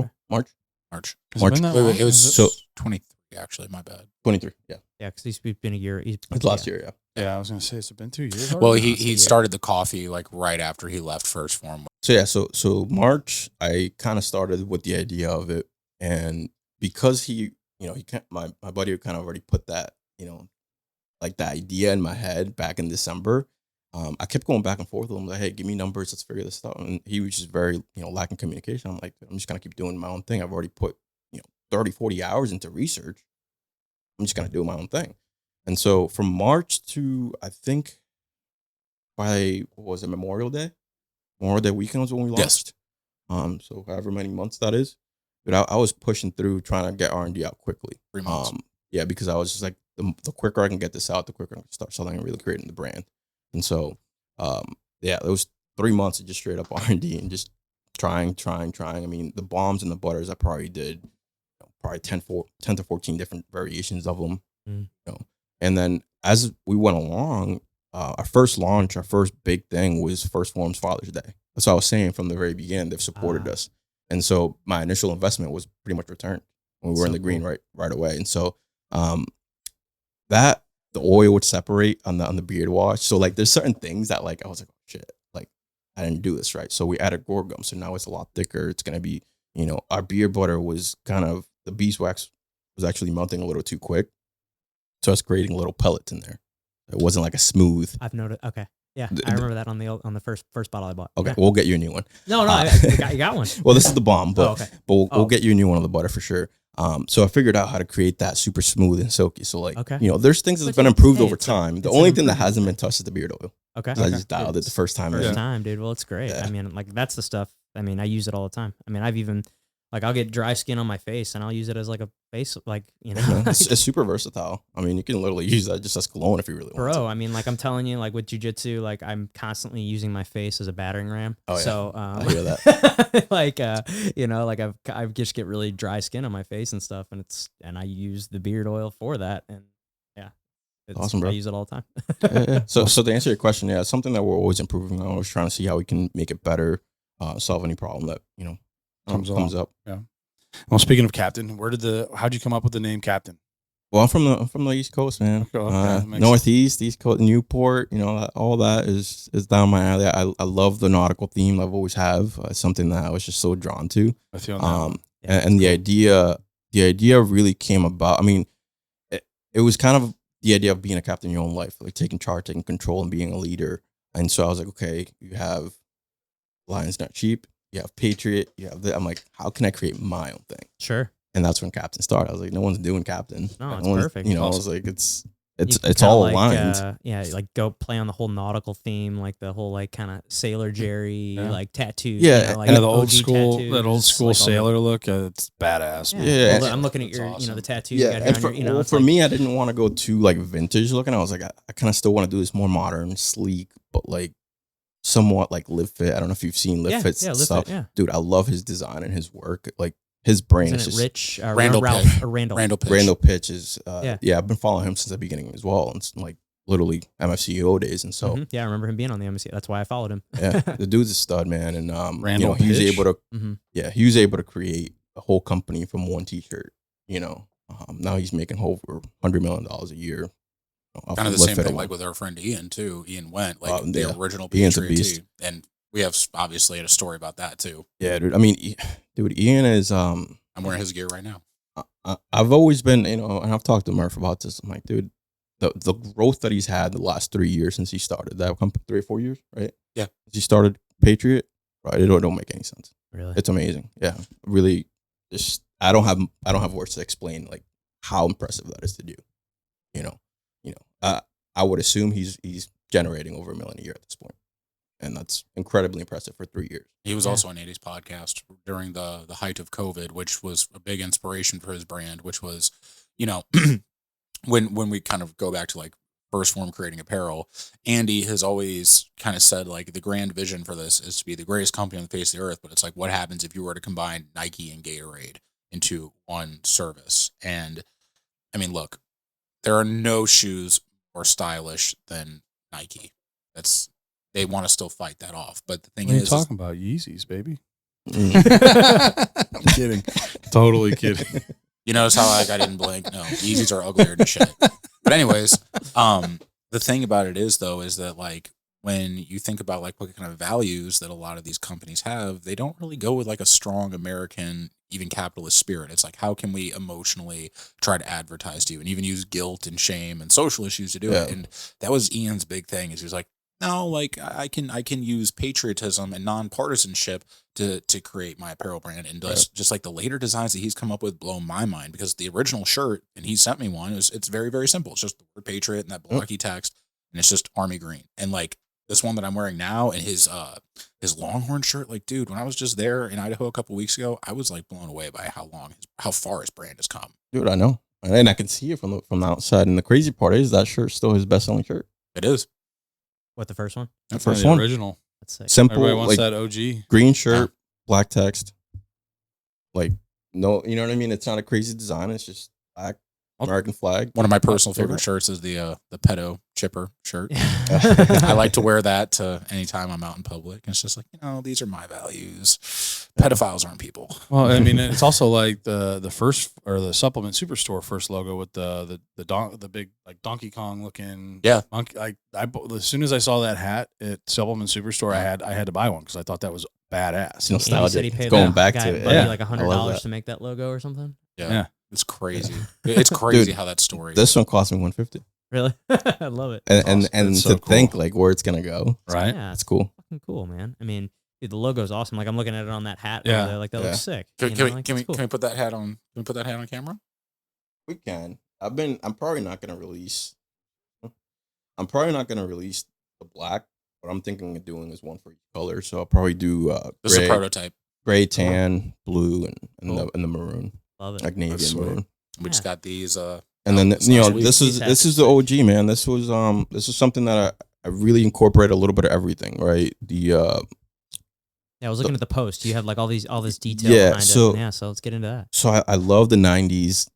was so 23 actually. My bad. 23. Yeah. Yeah, because he's been a year. It's last year. Yeah. Yeah, I was gonna say it's been 2 years. Well, he started the coffee like right after he left First Form. So yeah, so March, I kind of started with the idea of it, and because he my buddy kind of already put that, like the idea in my head back in December. I kept going back and forth with him, like, hey, give me numbers, let's figure this out. And he was just very, lacking communication. I'm like, I'm just gonna keep doing my own thing. I've already put 30, 40 hours into research. I'm just gonna do my own thing. And so from March to, I think, by Memorial Day weekend was when we launched. Yes. So however many months that is, but I was pushing through trying to get R&D out quickly. 3 months. Yeah, because I was just like, the quicker I can get this out, the quicker I can start selling and really creating the brand. And so, it was 3 months of just straight up R&D and just trying. I mean, the bombs and the butters, I probably did probably 10 to 14 different variations of them. And then as we went along, our first big thing was First Form's Father's Day. That's what I was saying from the very beginning. They've supported us. And so my initial investment was pretty much returned when we were in the green right away. And so that the oil would separate on the beard wash. So like there's certain things that like I was like, oh, shit, like I didn't do this right. So we added Gorgum. So now it's a lot thicker. It's gonna be, our beard butter was kind of, the beeswax was actually melting a little too quick. So it's creating little pellets in there. It wasn't like a smooth. I've noticed. Okay. Yeah, I remember that on the first bottle I bought. Okay, yeah. We'll get you a new one. No, you got one. Well, this is the bomb, but we'll get get you a new one of the butter for sure. So I figured out how to create that super smooth and silky. So like, there's things that's been improved over time. The only thing that hasn't been touched is the beard oil. Okay. I just dialed it the first time. First time, dude. Well, it's great. Yeah. I mean, like that's the stuff. I mean, I use it all the time. I mean, I've even like I'll get dry skin on my face and I'll use it as like a face, like it's super versatile. I mean, you can literally use that just as cologne if you really want to. I mean, like I'm telling you, like with jiu-jitsu, like I'm constantly using my face as a battering ram. Oh yeah. So I hear that. like I just get really dry skin on my face and stuff, and I use the beard oil for that, and yeah, it's awesome, bro. I use it all the time. Yeah. So to answer your question, yeah, it's something that we're always improving on. Always trying to see how we can make it better, solve any problem that comes up. Yeah. Well, speaking of Captain, how'd you come up with the name Captain? Well, I'm from the East Coast, man. Okay. Northeast, East Coast, Newport. All that is down my alley. I love the nautical theme. I've always have. It's something that I was just so drawn to. I feel that. And the idea really came about. I mean, it was kind of the idea of being a captain in your own life, like taking charge, taking control, and being a leader. And so I was like, okay, you have Lions Not Cheap. You have Patriot. You have I'm like, how can I create my own thing? Sure. And that's when Captain started. I was like, no one's doing Captain. No, it's perfect. I was like, it's all aligned. Like go play on the whole nautical theme, like the whole like kind of Sailor Jerry like tattoo. Yeah, like and the old school, tattoos, that old school like sailor look. It's badass. Yeah. I'm looking at your, awesome. the tattoo. Yeah, you and got on your, for me, I didn't want to go too like vintage looking. I was like, I kind of still want to do this more modern, sleek, but like somewhat like Live Fit. I don't know if you've seen Live Fit stuff. Fit, yeah. Dude, I love his design and his work. Like his brain is just Rich Randall Ralph or Randall. Randall Pitch is yeah. I've been following him since the beginning as well, and like literally MFCEO days, and so I remember him being on the MFCEO. That's why I followed him. yeah, the dude's a stud, man, and Randall he was Pitch? able to he was able to create a whole company from one T-shirt. Now he's making over $100 million a year. Kind of the same thing like with our friend Ian too. Ian went like the original Ian's a Patriot beast. too, and we have obviously had a story about that too. Yeah, dude. I mean, Ian is I'm wearing his gear right now. I've always been, and I've talked to Murph about this. I'm like, dude, the growth that he's had the last 3 years since he started that company, 3 or 4 years, right? Yeah. Since he started Patriot, right? It don't make any sense. Really? It's amazing. Yeah. Really, just I don't have words to explain like how impressive that is to do. I would assume he's generating over $1 million a year at this point. and that's incredibly impressive for 3 years. He was also on Andy's podcast during the height of COVID, which was a big inspiration for his brand, which was, you know, when we kind of go back to like First Form creating apparel, Andy has always kind of said like the grand vision for this is to be the greatest company on the face of the earth. But it's like, what happens if you were to combine Nike and Gatorade into one service? And I mean, look, there are no shoes more stylish than Nike. They want to still fight that off. But the thing What are you is, talking about? Yeezys, baby. Mm. I'm kidding. Totally kidding. you notice how like I didn't blink? No, Yeezys are uglier than shit. But anyways, the thing about it is though, is that like when you think about like what kind of values that a lot of these companies have, they don't really go with like a strong American, even capitalist spirit. It's like, how can we emotionally try to advertise to you and even use guilt and shame and social issues to do it? And that was Ian's big thing is he was like, no, like I can use patriotism and nonpartisanship to create my apparel brand. And just like the later designs that he's come up with blow my mind, because the original shirt, and he sent me one, it's very, very simple. It's just the word patriot and that blocky text, and it's just army green. And like this one that I'm wearing now and his Longhorn shirt, like, dude, when I was just there in Idaho a couple weeks ago, I was like blown away by how far his brand has come. Dude, I know. And I can see it from the outside. And the crazy part is that shirt's still his best selling shirt. It is. What, the first one? The first one. Original. That's sick. Simple. Everybody wants like, that OG. green shirt, black text. Like, no, you know what I mean? It's not a crazy design. It's just black, American flag. One of my personal favorite shirts is the pedo chipper shirt. I like to wear that anytime I'm out in public. It's just like, these are my values. Pedophiles aren't people. Well, I mean, it's also like the first or the Supplement Superstore first logo with the big like Donkey Kong looking monkey. As soon as I saw that hat at Supplement Superstore, I had to buy one because I thought that was badass. It's nostalgic. He said he paid going back to it. buddy Yeah. like $100 to make that logo or something. Yeah. It's crazy. It's crazy Dude, how that story. This one cost me $150. Really? I love it. And so to cool. think like where it's gonna go, Right? Yeah, it's cool. fucking cool, man. I mean, dude, the logo's awesome. Like I'm looking at it on that hat. Yeah. Over there. Like that looks sick. Can Like, we that's cool. put that hat on? Can we put that hat on camera? We can. I'm probably not gonna release. I'm probably not gonna release the black. What I'm thinking of doing is one for each color. So I'll probably do This is a prototype. gray, tan, blue, and Cool. the maroon, Love it. like navy That's and sweet. maroon. We just got these. And then That's you know sweet. this is These hats the OG, man. This is something that I really incorporate a little bit of everything, right? Yeah, I was looking at the post. You have like all this detail Yeah, behind so- it. Yeah, so let's get into that. So I love the 90s.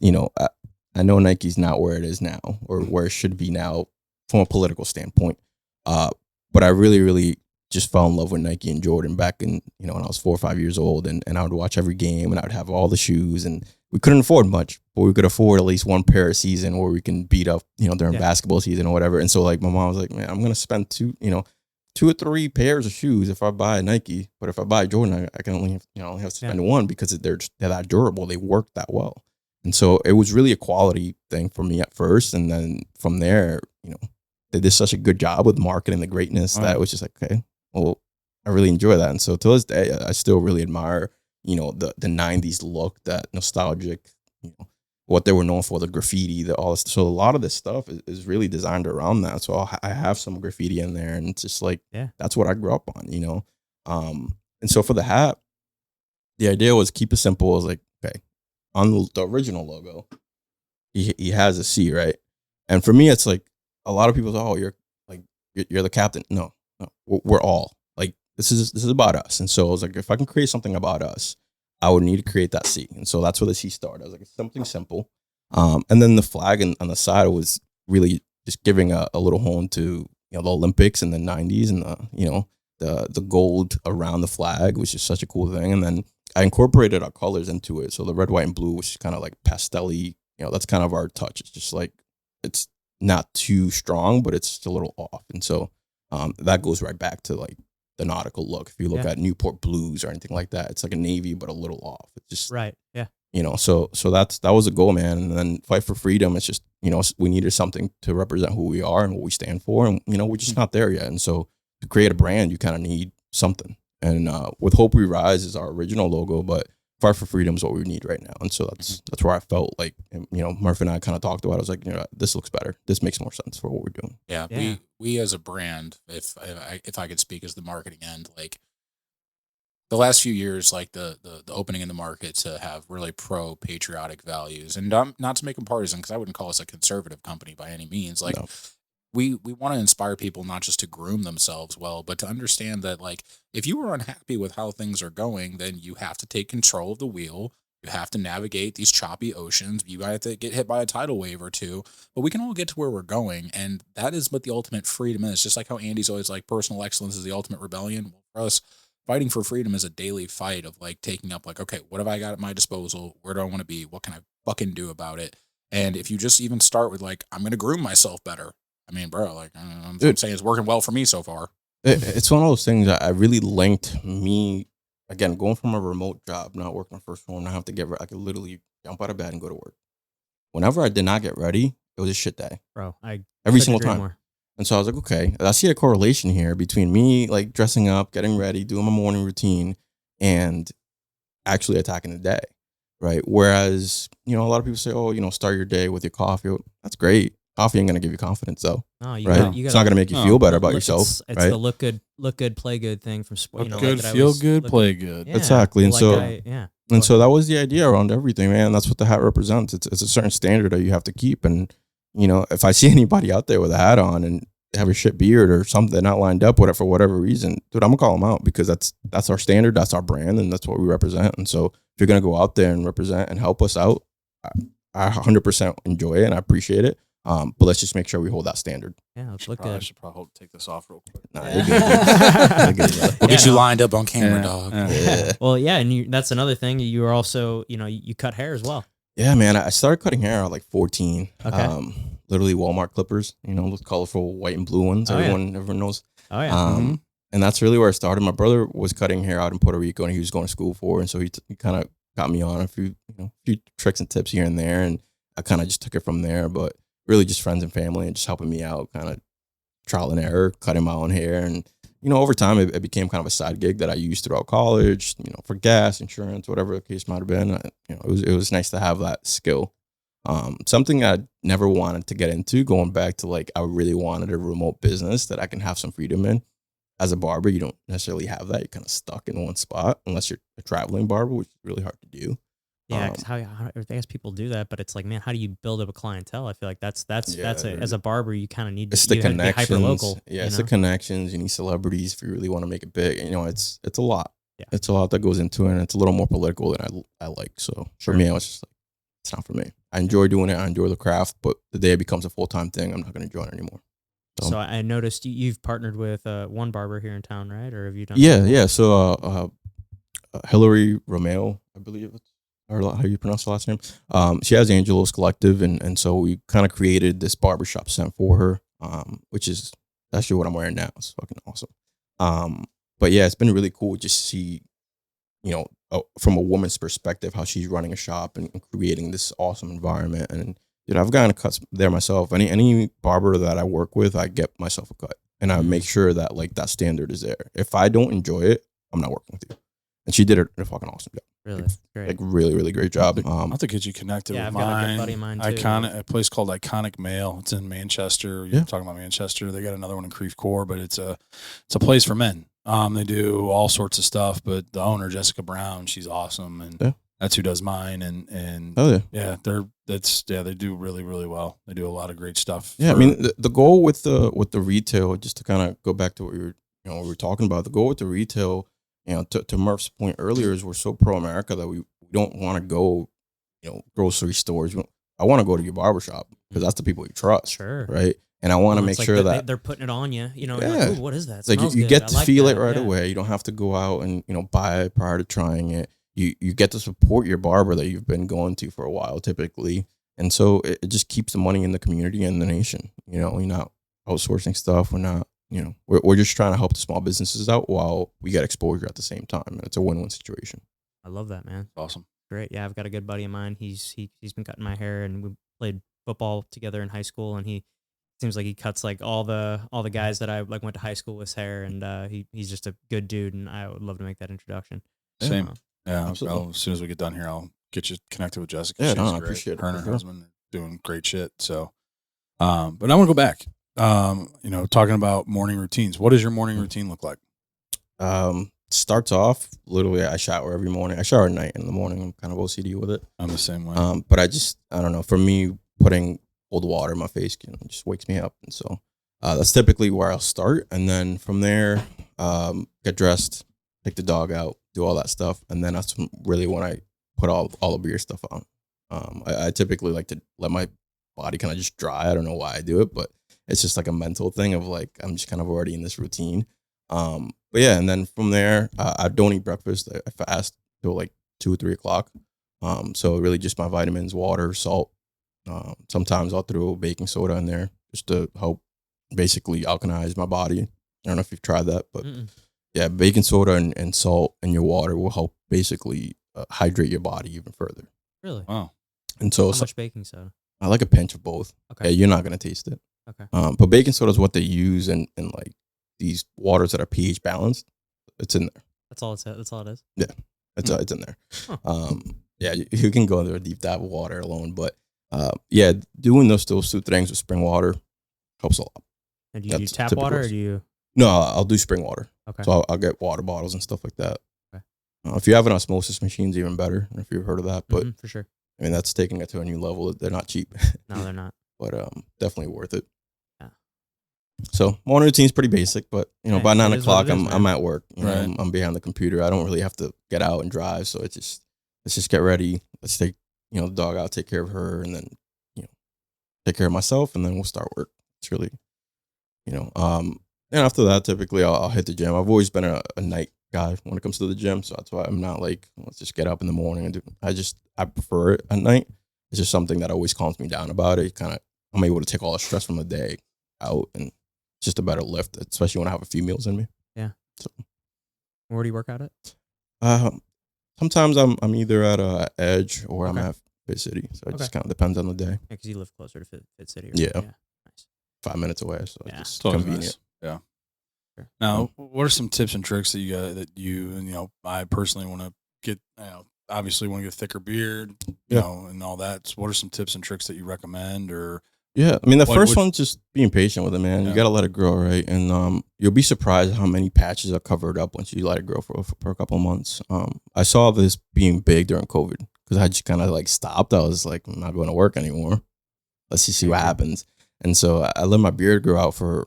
I know Nike's not where it is now or where it should be now from a political standpoint. But I really, really just fell in love with Nike and Jordan back in, when I was 4 or 5 years old, and I would watch every game and I would have all the shoes, and we couldn't afford much, but we could afford at least one pair a season where we can beat up, during basketball season or whatever. And so like my mom was like, man, I'm going to spend two or three pairs of shoes if I buy Nike, but if I buy Jordan, I can only have to spend one because they're that durable. They work that well. And so it was really a quality thing for me at first. And then from there, they did such a good job with marketing the greatness that it was just like, okay, well, I really enjoy that. And so to this day, I still really admire, the 90s look, that nostalgic, what they were known for, the graffiti, all this. So a lot of this stuff is really designed around that. So I have some graffiti in there, and it's just like, that's what I grew up on, And so for the hat, the idea was keep it simple. It was like, okay, on the original logo, he has a C, right? And for me, it's like a lot of people say, oh, you're the captain. No, we're all like, this is about us. And so I was like, if I can create something about us, I would need to create that C. And so that's where the C started. I was like, it's something simple. And then the flag on the side was really just giving a little hone to, the Olympics in the 90s and the gold around the flag, which is such a cool thing. And then I incorporated our colors into it. So the red, white, and blue, which is kind of like pastel-y, that's kind of our touch. It's just like, it's not too strong, but it's just a little off. And so that goes right back to like the nautical look. If you look at Newport blues or anything like that, it's like a navy, but a little off. It's just, Right. Yeah. So that was a goal, man. And then Fight for Freedom, it's just, we needed something to represent who we are and what we stand for. And, we're just not there yet. And so to create a brand, you kind of need something. And with Hope We Rise is our original logo, but fight for freedom is what we need right now. And so that's where I felt like, Murph and I kind of talked about it. I was like, this looks better. This makes more sense for what we're doing. Yeah. We as a brand, if I could speak as the marketing end, like the last few years, like the opening in the market to have really pro patriotic values, and not to make them partisan, because I wouldn't call us a conservative company by any means. Like No. we want to inspire people not just to groom themselves well, but to understand that, like, if you are unhappy with how things are going, then you have to take control of the wheel. You have to navigate these choppy oceans. You have to get hit by a tidal wave or two, but we can all get to where we're going. And that is what the ultimate freedom is. Just like how Andy's always like, personal excellence is the ultimate rebellion. Well, for us, fighting for freedom is a daily fight of like taking up like, okay, what have I got at my disposal? Where do I want to be? What can I fucking do about it? And if you just even start with like, I'm going to groom myself better. I mean, bro, like I'm saying it's working well for me so far. It's one of those things that I really linked me, again, going from a remote job, not working my first one, I have to get ready. I could literally jump out of bed and go to work. Whenever I did not get ready, it was a shit day. Bro, Every single time. And so I was like, okay, I see a correlation here between me like dressing up, getting ready, doing my morning routine, and actually attacking the day, right? Whereas, a lot of people say, oh, start your day with your coffee. That's great. Coffee ain't gonna give you confidence, though. No, right? It's not gonna make you feel better about yourself. It's right? the look good, play good thing from sport. Look good, feel good, play good. Yeah, exactly. And so that was the idea around everything, man. That's what the hat represents. It's a certain standard that you have to keep. And if I see anybody out there with a hat on and have a shit beard or something not lined up with it for whatever reason, dude, I'm gonna call them out, because that's our standard, that's our brand, and that's what we represent. And so if you're gonna go out there and represent and help us out, I 100% enjoy it and I appreciate it. But let's just make sure we hold that standard. Yeah, let's look good. I should probably take this off real quick. Nah, you're good. You're good, We'll get you lined up on camera, dog. Yeah. Well, yeah, and that's another thing. You are also, you cut hair as well. Yeah, man. I started cutting hair at like 14. Okay. Literally Walmart clippers, those colorful white and blue ones. Everyone knows. Oh yeah. And that's really where I started. My brother was cutting hair out in Puerto Rico, and he was going to school for it. And so he kind of got me on a few tricks and tips here and there, and I kind of just took it from there. But really just friends and family and just helping me out, kind of trial and error, cutting my own hair. And, over time, it became kind of a side gig that I used throughout college, for gas, insurance, whatever the case might have been. It was nice to have that skill. Something I never wanted to get into, going back to like, I really wanted a remote business that I can have some freedom in. As a barber, you don't necessarily have that. You're kind of stuck in one spot unless you're a traveling barber, which is really hard to do. Yeah, because how I guess people do that, but it's like, man, how do you build up a clientele? I feel like that's as a barber, you kind of need to, it's the connections. Hyper local. Yeah, it's the connections. You need celebrities if you really want to make it big. It's a lot. Yeah. It's a lot that goes into it, and it's a little more political than I like. So for me, I was just like, it's not for me. I enjoy doing it. I enjoy the craft, but the day it becomes a full-time thing, I'm not going to enjoy it anymore. So I noticed you've partnered with one barber here in town, right? Or have you done? Yeah. So Hillary Romeo, I believe it's how you pronounce the last name. She has Angelo's Collective, and so we kind of created this barbershop scent for her, which is actually what I'm wearing now. It's fucking awesome. But yeah, it's been really cool just to see, from a woman's perspective, how she's running a shop and creating this awesome environment. And I've gotten cuts there myself. Any barber that I work with, I get myself a cut, and I make sure that like that standard is there. If I don't enjoy it, I'm not working with you. And she did a fucking awesome job. Really great. Like really, really great job. I'll have to get you connected with I've got a good buddy of mine too. a place called Iconic Mail. It's in Manchester. You're talking about Manchester. They got another one in Creve Coeur, but it's a place for men. They do all sorts of stuff, but the owner, Jessica Brown, she's awesome, and that's who does mine. And they do really, really well. They do a lot of great stuff. Yeah, I mean the goal with the retail, just to kind of go back to what we were talking about. The goal with the retail, to Murph's point earlier, is we're so pro America that we don't want to go, grocery stores. I want to go to your barbershop because that's the people you trust. Sure. Right. And I want to make sure that they're putting it on you. Yeah. Like, what is that? It's like you get to feel it right away. You don't have to go out and buy it prior to trying it. You get to support your barber that you've been going to for a while, typically, and so it just keeps the money in the community and the nation. You're not outsourcing stuff. We're not. We're just trying to help the small businesses out while we get exposure at the same time. And it's a win-win situation. I love that, man. Awesome. Great. Yeah, I've got a good buddy of mine. He's been cutting my hair, and we played football together in high school, and he seems like he cuts like all the guys that I like went to high school with hair, and he's just a good dude, and I would love to make that introduction. Same. Yeah, Absolutely. as soon as we get done here, I'll get you connected with Jessica. Yeah, She's no, I great. appreciate it. Her and her For sure. husband are doing great shit. So, but I want to go back. Talking about morning routines. What does your morning routine look like? Starts off literally. I shower every morning. I shower at night. In the morning, I'm kind of OCD with it. I'm the same way. But I don't know. For me, putting cold water in my face just wakes me up, and so that's typically where I'll start. And then from there, get dressed, take the dog out, do all that stuff, and then that's really when I put all the beer stuff on. I typically like to let my body kind of just dry. I don't know why I do it, but it's just like a mental thing of like I'm just kind of already in this routine. But yeah, and then from there, I don't eat breakfast. I fast till like 2 or 3 o'clock. So really just my vitamins, water, salt. Sometimes I'll throw baking soda in there just to help basically alkalize my body. I don't know if you've tried that, but yeah, baking soda and salt in your water will help basically hydrate your body even further. Really? Wow. And so How much baking soda? I like a pinch of both. Okay. Yeah, you're not gonna taste it. Okay. But baking soda is what they use in like these waters that are pH balanced. It's in there. That's all it is. Yeah, it's in there. Huh. Yeah, you can go into a deep dive of water alone, but yeah, doing those two things with spring water helps a lot. And do you do That's tap typical. water or do you? No, I'll do spring water. Okay. So I'll get water bottles and stuff like that. Okay. If you have an osmosis machine, it's even better. If you've heard of that, but For sure. I mean that's taking it to a new level. They're not cheap, No, they're not. but definitely worth it. Yeah. So morning routine's pretty basic, but Yeah, by it 9 is what o'clock, it is, I'm man. at work. Right. I'm behind the computer. I don't really have to get out and drive. So let's just get ready. Let's take the dog out, take care of her, and then take care of myself, and then we'll start work. It's really and after that, typically I'll hit the gym. I've always been a night guy when it comes to the gym, so that's why I'm not like let's just get up in the morning and do. I prefer it at night. It's just something that always calms me down about it. I'm able to take all the stress from the day out, and it's just a better lift, especially when I have a few meals in me. Yeah. So Where do you work out at? sometimes I'm either at Edge or I'm Okay. at Fit City, so it Okay. just kind of depends on the day. Yeah, because you live closer to Fit City. Right? Yeah. Nice. 5 minutes away, so Yeah. it's just It's always convenient. nice. Yeah. Sure. Now, what are some tips and tricks that you got that I personally want to get, obviously want to get a thicker beard, Yeah. and all that. So what are some tips and tricks that you recommend or Yeah, I mean the What first would- one's just being patient with it, man. Yeah. You gotta let it grow, right? And you'll be surprised how many patches are covered up once you let it grow for a couple of months. I saw this being big during COVID because I just kind of like stopped. I was like, I'm not going to work anymore. Let's just see what happens. And so I let my beard grow out for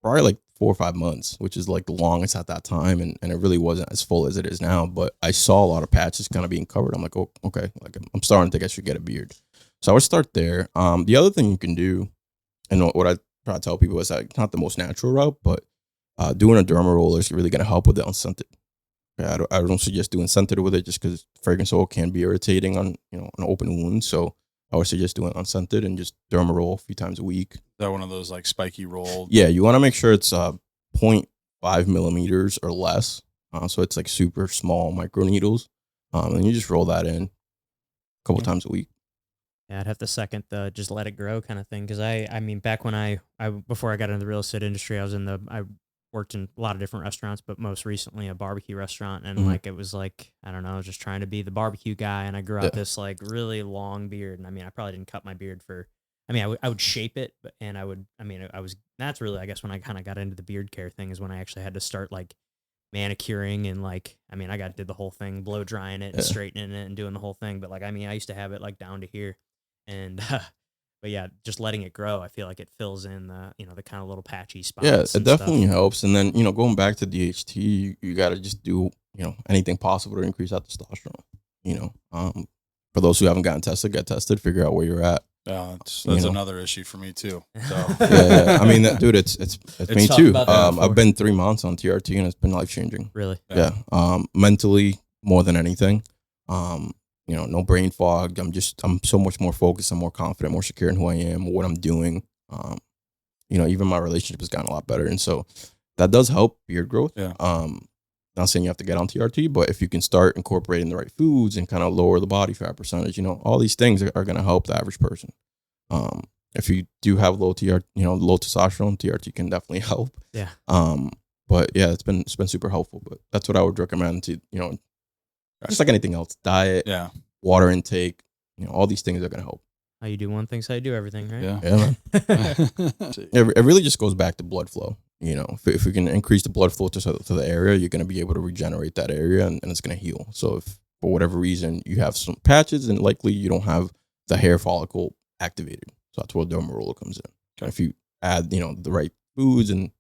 probably like 4 or 5 months, which is like the longest at that time, and it really wasn't as full as it is now. But I saw a lot of patches kind of being covered. I'm like, oh, okay, like I'm starting to think I should get a beard. So I would start there. The other thing you can do, and what I try to tell people is like not the most natural route, but doing a derma roller is really going to help with the unscented. Yeah, I don't suggest doing scented with it just because fragrance oil can be irritating on an open wound. So I would suggest doing unscented and just derma roll a few times a week. is that one of those like spiky rolled? Yeah, you want to make sure it's 0.5 millimeters or less. So it's like super small micro needles. And you just roll that in a couple times a week. Yeah, I'd have to second the just let it grow kind of thing because I mean back when I before I got into the real estate industry I worked in a lot of different restaurants, but most recently a barbecue restaurant, and like it was like I don't know, I was just trying to be the barbecue guy, and I grew out this like really long beard, and I mean I probably didn't cut my beard for I would shape it, but that's really I guess when I kind of got into the beard care thing is when I actually had to start like manicuring and like I did the whole thing, blow drying it and straightening it and doing the whole thing, but like I used to have it like down to here. And but yeah, just letting it grow, I feel like it fills in the the kind of little patchy spots. Yeah, it and definitely stuff. helps. And then going back to DHT, you got to just do anything possible to increase that testosterone. For those who haven't gotten tested, get tested, figure out where you're at. That's another issue for me too. So Yeah. I mean, dude, it's me talked too. about that before. I've been 3 months on TRT and it's been life changing. Really, Yeah. Mentally more than anything. No brain fog. I'm so much more focused. I'm more confident, more secure in who I am, what I'm doing. Even my relationship has gotten a lot better. And so that does help beard growth. Yeah. Not saying you have to get on TRT, but if you can start incorporating the right foods and kind of lower the body fat percentage, all these things are going to help the average person. If you do have low testosterone, TRT can definitely help. yeah. But yeah, it's been super helpful. But that's what I would recommend to Just like anything else, diet, Yeah. water intake, all these things are going to help. How you do one thing's how you do everything, right? Yeah. Yeah, man. It really just goes back to blood flow. If we can increase the blood flow to the area, you're going to be able to regenerate that area and it's going to heal. So if for whatever reason you have some patches, then likely you don't have the hair follicle activated. So that's where derma roller comes in. Okay. If you add, the right foods and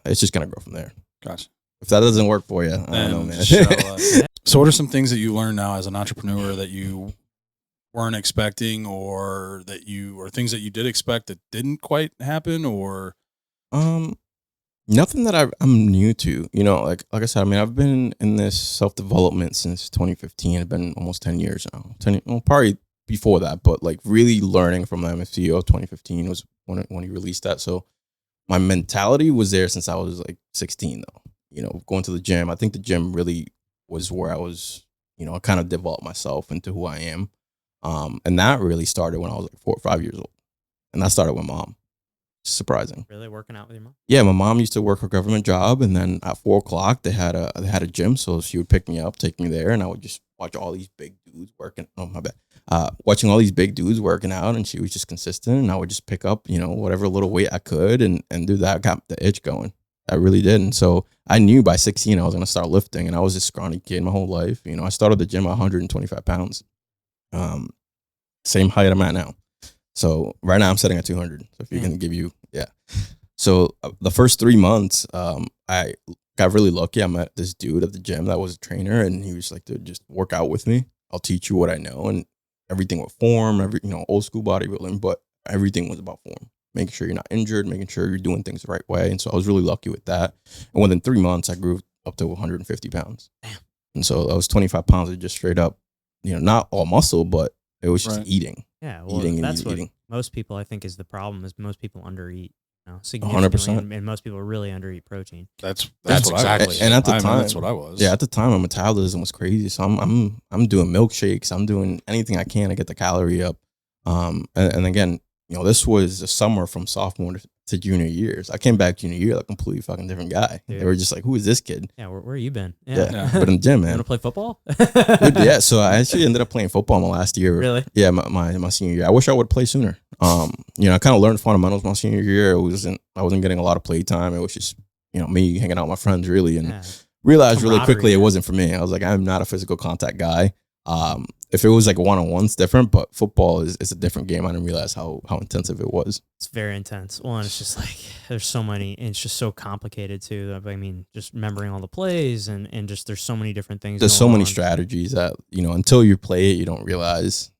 it's just going to grow from there. Gotcha. If that doesn't work for you, I don't know, man. So what are some things that you learn now as an entrepreneur that you weren't expecting or things that you did expect that didn't quite happen or? Nothing that I'm new to, like I said, I mean, I've been in this self-development since 2015. It's been almost 10 years now. Probably before that, but like really learning from the MFCEO of 2015 was when he released that. So my mentality was there since I was like 16 though, going to the gym. I think the gym really was where I was, I kind of developed myself into who I am. And that really started when I was like 4 or 5 years old. And that started with Mom. Surprising. Really working out with your mom? Yeah, my mom used to work her government job, and then at 4:00 they had a gym, so she would pick me up, take me there, and I would just watch all these big dudes working. Oh my bad, watching all these big dudes working out, and she was just consistent, and I would just pick up, whatever little weight I could, and do that. Got the itch going. I really did, and so I knew by 16 I was gonna start lifting, and I was this scrawny kid my whole life. I started the gym at 125 pounds, same height I'm at now. So right now I'm sitting at 200. So if you can give you, yeah. So the first 3 months, I got really lucky. I met this dude at the gym that was a trainer, and he was like, "Dude, just work out with me. I'll teach you what I know." And everything with form, old school bodybuilding, but everything was about form, making sure you're not injured, making sure you're doing things the right way. And so I was really lucky with that. And within 3 months, I grew up to 150 pounds. Damn. And so that was 25 pounds of just straight up, not all muscle, but it was just eating. Yeah, well, that's what most people I think is the problem. Is most people undereat, significantly, 100%. And most people really undereat protein. That's That's what exactly. And at the time, that's what I was. Yeah, at the time, my metabolism was crazy. So I'm doing milkshakes. I'm doing anything I can to get the calorie up. And again, this was the summer from sophomore to junior years. I came back junior year like a completely fucking different guy. Dude. They were just like, "Who is this kid?" Yeah, where you been? Yeah. But in the gym, You man. want to play football? Dude, yeah, so I actually ended up playing football my last year. Really? Yeah, my senior year. I wish I would play sooner. I kind of learned fundamentals my senior year. I wasn't getting a lot of play time. It was just, me hanging out with my friends really, and realized really quickly it wasn't for me. I was like, I'm not a physical contact guy. If it was like one-on-ones, different, but football is a different game. I didn't realize how intensive it was. It's very intense. Well, and it's just like there's so many, and it's just so complicated too. I mean, just remembering all the plays and just there's so many different things. There's so going many on. strategies that until you play it, you don't realize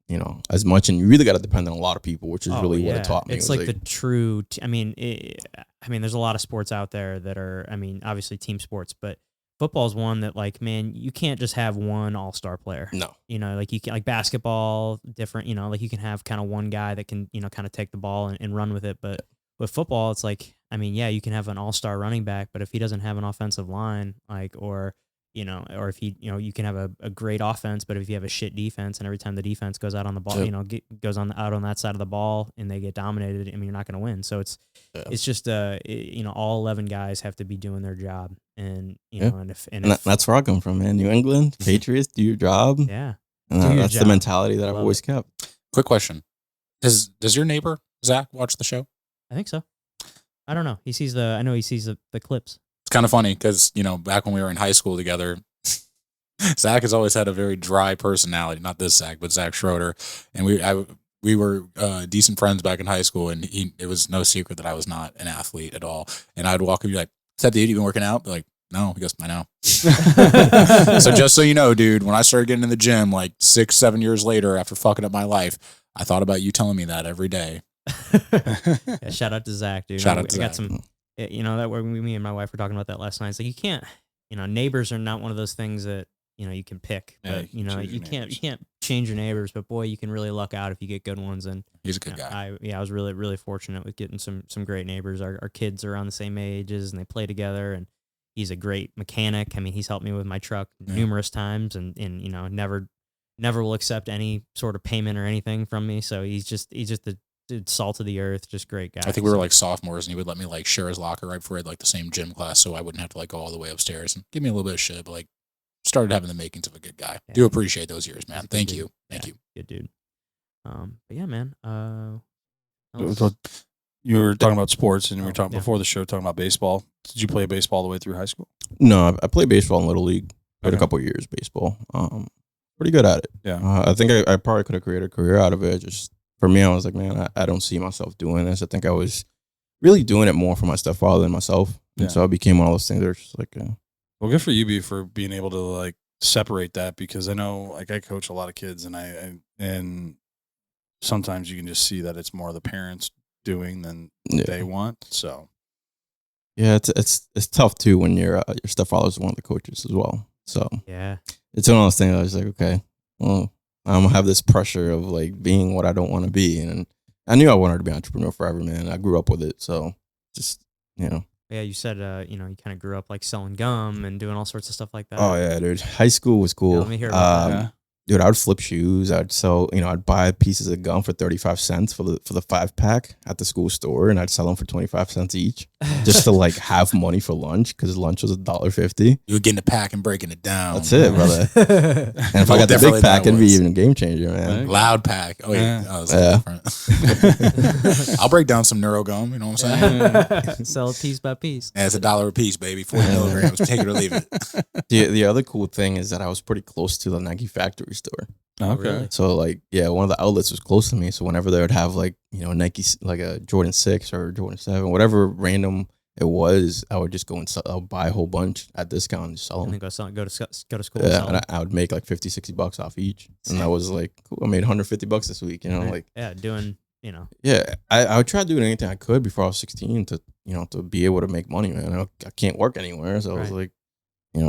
as much, and you really got to depend on a lot of people, which is really what it taught me. It's like the true. I mean, there's a lot of sports out there that are. I mean, obviously team sports, but football is one that, like, man, you can't just have one all-star player. No. Like you can, like basketball, different, like you can have kind of one guy that can, kind of take the ball and run with it. But with football, it's like, I mean, yeah, you can have an all-star running back, but if he doesn't have an offensive line, like, or if he, you can have a great offense, but if you have a shit defense and every time the defense goes out on the ball, goes out on that side of the ball and they get dominated, I mean, you're not going to win. So it's just, all 11 guys have to be doing their job. And, that's where I come from, man. New England, Patriots, do your job. Yeah. And that's the mentality that I've always kept. Quick question. Does your neighbor, Zach, watch the show? I think so. I don't know. I know he sees the clips. It's kind of funny because, back when we were in high school together, Zach has always had a very dry personality. Not this Zach, but Zach Schroeder. And we were decent friends back in high school, and it was no secret that I was not an athlete at all. And I'd walk up and be like, "Is that dude, you been working out?" Be like, "No." He goes, "I know." So just so you know, dude, when I started getting in the gym like 6-7 years later after fucking up my life, I thought about you telling me that every day. Yeah, shout out to Zach, dude. Shout out to I Zach. got some, that where me and my wife were talking about that last night. It's like you can't, neighbors are not one of those things that you can pick. Yeah, But you can't change your neighbors. But boy, you can really luck out if you get good ones. And He's a good guy. I was really really fortunate with getting some great neighbors. Our kids are around the same ages and they play together. And he's a great mechanic. I mean, he's helped me with my truck numerous times, and never will accept any sort of payment or anything from me. So he's just the salt of the earth, just great guy. I think we were like sophomores, and he would let me like share his locker right before I had like the same gym class, so I wouldn't have to like go all the way upstairs and give me a little bit of shit, but like started having the makings of a good guy. Yeah. Do appreciate those years, man. He's a good Thank dude. you. Thank Yeah, you. good dude. But yeah, man. So you were talking about sports, and we were Oh, talking yeah. before the show, talking about baseball. Did you play baseball all the way through high school? No, I played baseball in Little League. Played Okay. a couple years baseball. Pretty good at it. Yeah. I think I probably could have created a career out of it. Just for me, I was like, man, I don't see myself doing this. I think I was really doing it more for my stepfather than myself. And Yeah. so it became one of those things that are just like, Well, good for you, B, for being able to like separate that, because I know like I coach a lot of kids, and sometimes you can just see that it's more the parents doing than they want. So yeah, it's tough too when your stepfather is one of the coaches as well. So Yeah. it's one of those things. I was like, okay, well, I'm gonna have this pressure of like being what I don't want to be, and I knew I wanted to be an entrepreneur forever, man. I grew up with it, so just Yeah, you said you kind of grew up like selling gum and doing all sorts of stuff like that. Oh yeah, dude. High school was cool. Yeah, let me hear about that. yeah. Dude, I would flip shoes. I'd sell, I'd buy pieces of gum for 35 cents for the 5-pack at the school store, and I'd sell them for 25 cents each, just to like have money for lunch, because lunch was $1.50. You were getting a pack and breaking it down. That's it, brother. And if I got the Differently big pack, than I it'd be was. even a game changer, man. Right. Loud pack. Oh, yeah. Yeah. Oh, Yeah. different. I'll break down some neurogum. You know what I'm saying? Sell it piece by piece. Yeah, it's $1 a piece, baby. 40 milligrams. Take it or leave it. The other cool thing is that I was pretty close to the Nike factory store. Okay. Really? So like, yeah, one of the outlets was close to me. So whenever they would have like, Nike, like a Jordan 6 or Jordan 7, whatever random it was, I would just go and I'll buy a whole bunch at discount and sell And them. then go to school. Yeah, sell and them. I would make like $50-$60 off each. And that was like, cool. I made $150 this week, Right. like, Yeah, doing yeah, I would try doing anything I could before I was 16 to, to be able to make money, man. I can't work anywhere. So I was Right. like,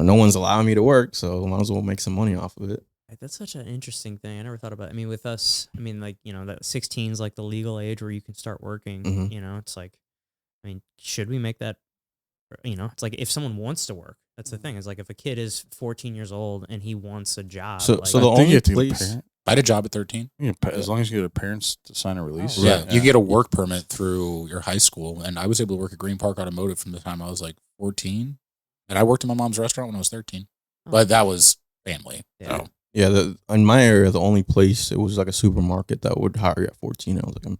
no one's allowing me to work. So I might as well make some money off of it. That's such an interesting thing. I never thought about it. I mean, with us, that 16 is like the legal age where you can start working. Mhm. It's like, should we make that? It's like if someone wants to work, that's the thing. Is like if a kid is 14 years old and he wants a job. So- like, so I the think only you have to get a place- parent. I had a job at 13. As long as you get a parents to sign a release. Oh, Yeah, you get a work permit through your high school, and I was able to work at Green Park Automotive from the time I was like 14, and I worked in my mom's restaurant when I was 13. Oh. But that was family. Yeah. So Yeah, in my area, the only place, it was like a supermarket that would hire you at 14. I was like,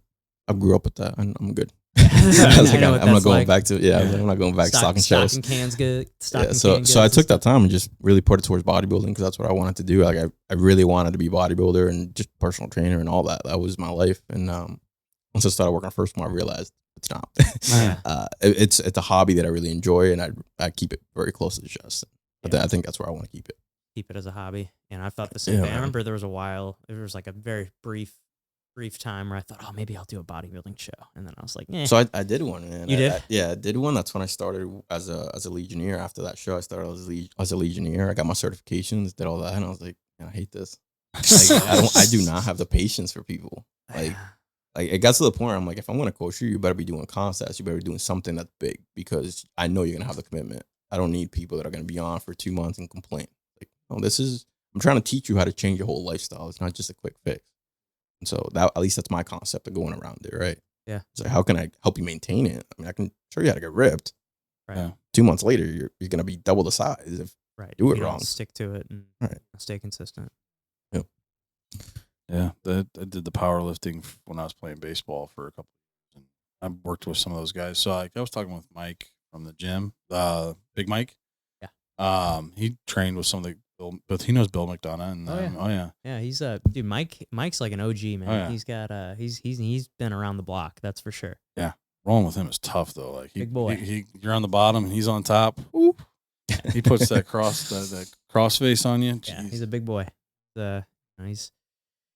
I grew up with that, and I'm good. I was like, know what I'm not that's going like. back to, I was like, I'm not going back to stocking shelves. Stocking cans good. Yeah, so I took that time and just really put it towards bodybuilding, because that's what I wanted to do. Like I really wanted to be a bodybuilder and just personal trainer and all that. That was my life. And once I started working first, I realized it's not. Yeah. It's a hobby that I really enjoy, and I keep it very close to the chest. I think that's where I want to keep it. Keep it as a hobby. And I thought the same Yeah, thing. I man. remember there was like a very brief time where I thought, oh, maybe I'll do a bodybuilding show. And then I was like, So I did one, man. You did? I did one. That's when I started as a Legionnaire. After that show, I started as a Legionnaire. I got my certifications, did all that, and I was like, man, I hate this. Like, I do not have the patience for people. Like it got to the point where I'm like, if I'm gonna coach you, you better be doing contests. You better be doing something that's big, because I know you're gonna have the commitment. I don't need people that are gonna be on for 2 months and complain. Like, no, I'm trying to teach you how to change your whole lifestyle. It's not just a quick fix. And so that, at least that's my concept of going around it, right? Yeah. So how can I help you maintain it? I mean, I can show you how to get ripped. Right. Yeah. 2 months later, you're gonna be double the size. Right. do If it you don't wrong. Stick to it and Right. stay consistent. Yeah, I did the powerlifting when I was playing baseball for a couple of years, and I worked with some of those guys. So like I was talking with Mike from the gym, Big Mike. Yeah. He trained with some of but he knows Bill McDonough. And Oh, yeah. oh yeah, Yeah, he's dude. Mike's like an OG, man. Oh, yeah. He's got he's been around the block. That's for sure. rolling with him is tough though. Like Big boy. you're on the bottom and he's on top. Whoop. He puts that cross face on you. Yeah, Jeez. he's a big boy.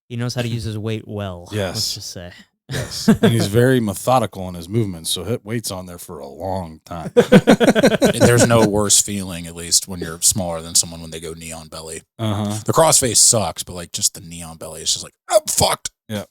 He knows how to use his weight well. Yes. Let's just say. Yes, and he's very methodical in his movements, so hit weight's on there for a long time. There's no worse feeling, at least when you're smaller than someone when they go neon belly. The crossface sucks, but like just the neon belly is just like, I'm fucked. Yeah.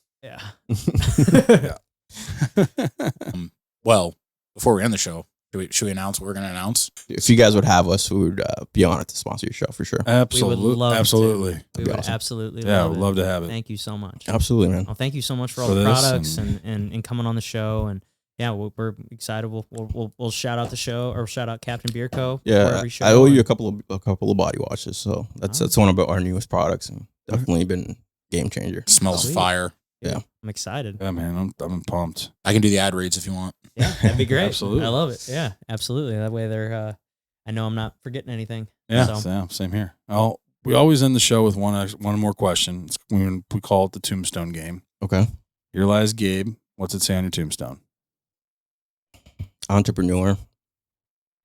Well, before we end the show, should we announce what we're going to announce? If you guys would have us, we would be honored to sponsor your show for sure. Absolutely, love to. absolutely. We That'd be would awesome. absolutely Yeah, I love would it. love to have it. Thank you so much. Absolutely, man. Well, thank you so much for all For the this products and and coming on the show and yeah, we're excited. We'll shout out the show or shout out Captain Beer Co. Yeah, I owe you a couple of body washes. So that's one of our newest products, and definitely been game changer. Smells Sweet. fire. Yeah, I'm excited. Yeah, man, I'm pumped. I can do the ad reads if you want. Yeah, that'd be great. Absolutely. I love it. Yeah, absolutely. That way they're, I know I'm not forgetting anything. Yeah, So. same here. We always end the show with one more question. We call it the tombstone game. okay. Here lies Gabe. What's it say on your tombstone? Entrepreneur.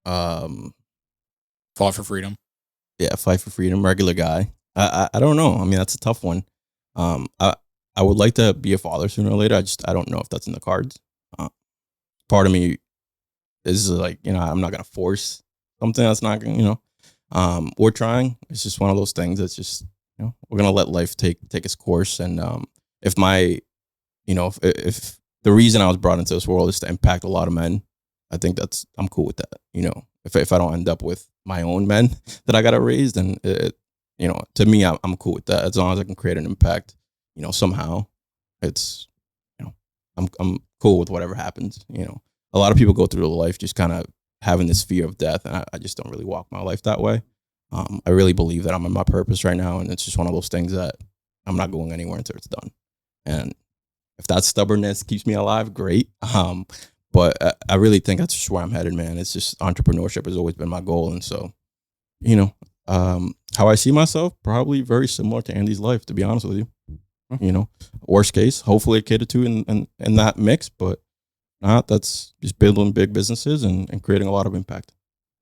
Fought for freedom. Yeah, fight for freedom. Regular guy. I don't know. I mean, that's a tough one. I would like to be a father sooner or later. I don't know if that's in the cards. Part of me is like, I'm not gonna force something that's not gonna, we're trying. It's just one of those things that's just, we're gonna let life take its course. And if if the reason I was brought into this world is to impact a lot of men, I think I'm cool with that. If I don't end up with my own men that I gotta raise, then to me, I'm cool with that. As long as I can create an impact, somehow, it's, I'm cool with whatever happens. A lot of people go through life just kind of having this fear of death, and I just don't really walk my life that way. I really believe that I'm in my purpose right now, and it's just one of those things that I'm not going anywhere until it's done. And if that stubbornness keeps me alive, great. But I really think that's just where I'm headed, man. It's just entrepreneurship has always been my goal, and so, how I see myself, probably very similar to Andy's life, to be honest with you. Worst case, hopefully a kid or two in that mix, but not. That's just building big businesses and creating a lot of impact.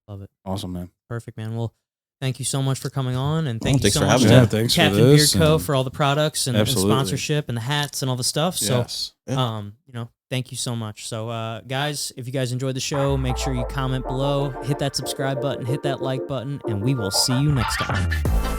Love it. Awesome, man. Perfect, man. Well, thank you so much for coming on, and thank you thanks so for much having to me. Thanks for Captain Beer this, Co. and- for all the products and Absolutely. sponsorship and the hats and all the stuff. So, Yes. thank you so much. So, guys, if you guys enjoyed the show, make sure you comment below, hit that subscribe button, hit that like button, and we will see you next time.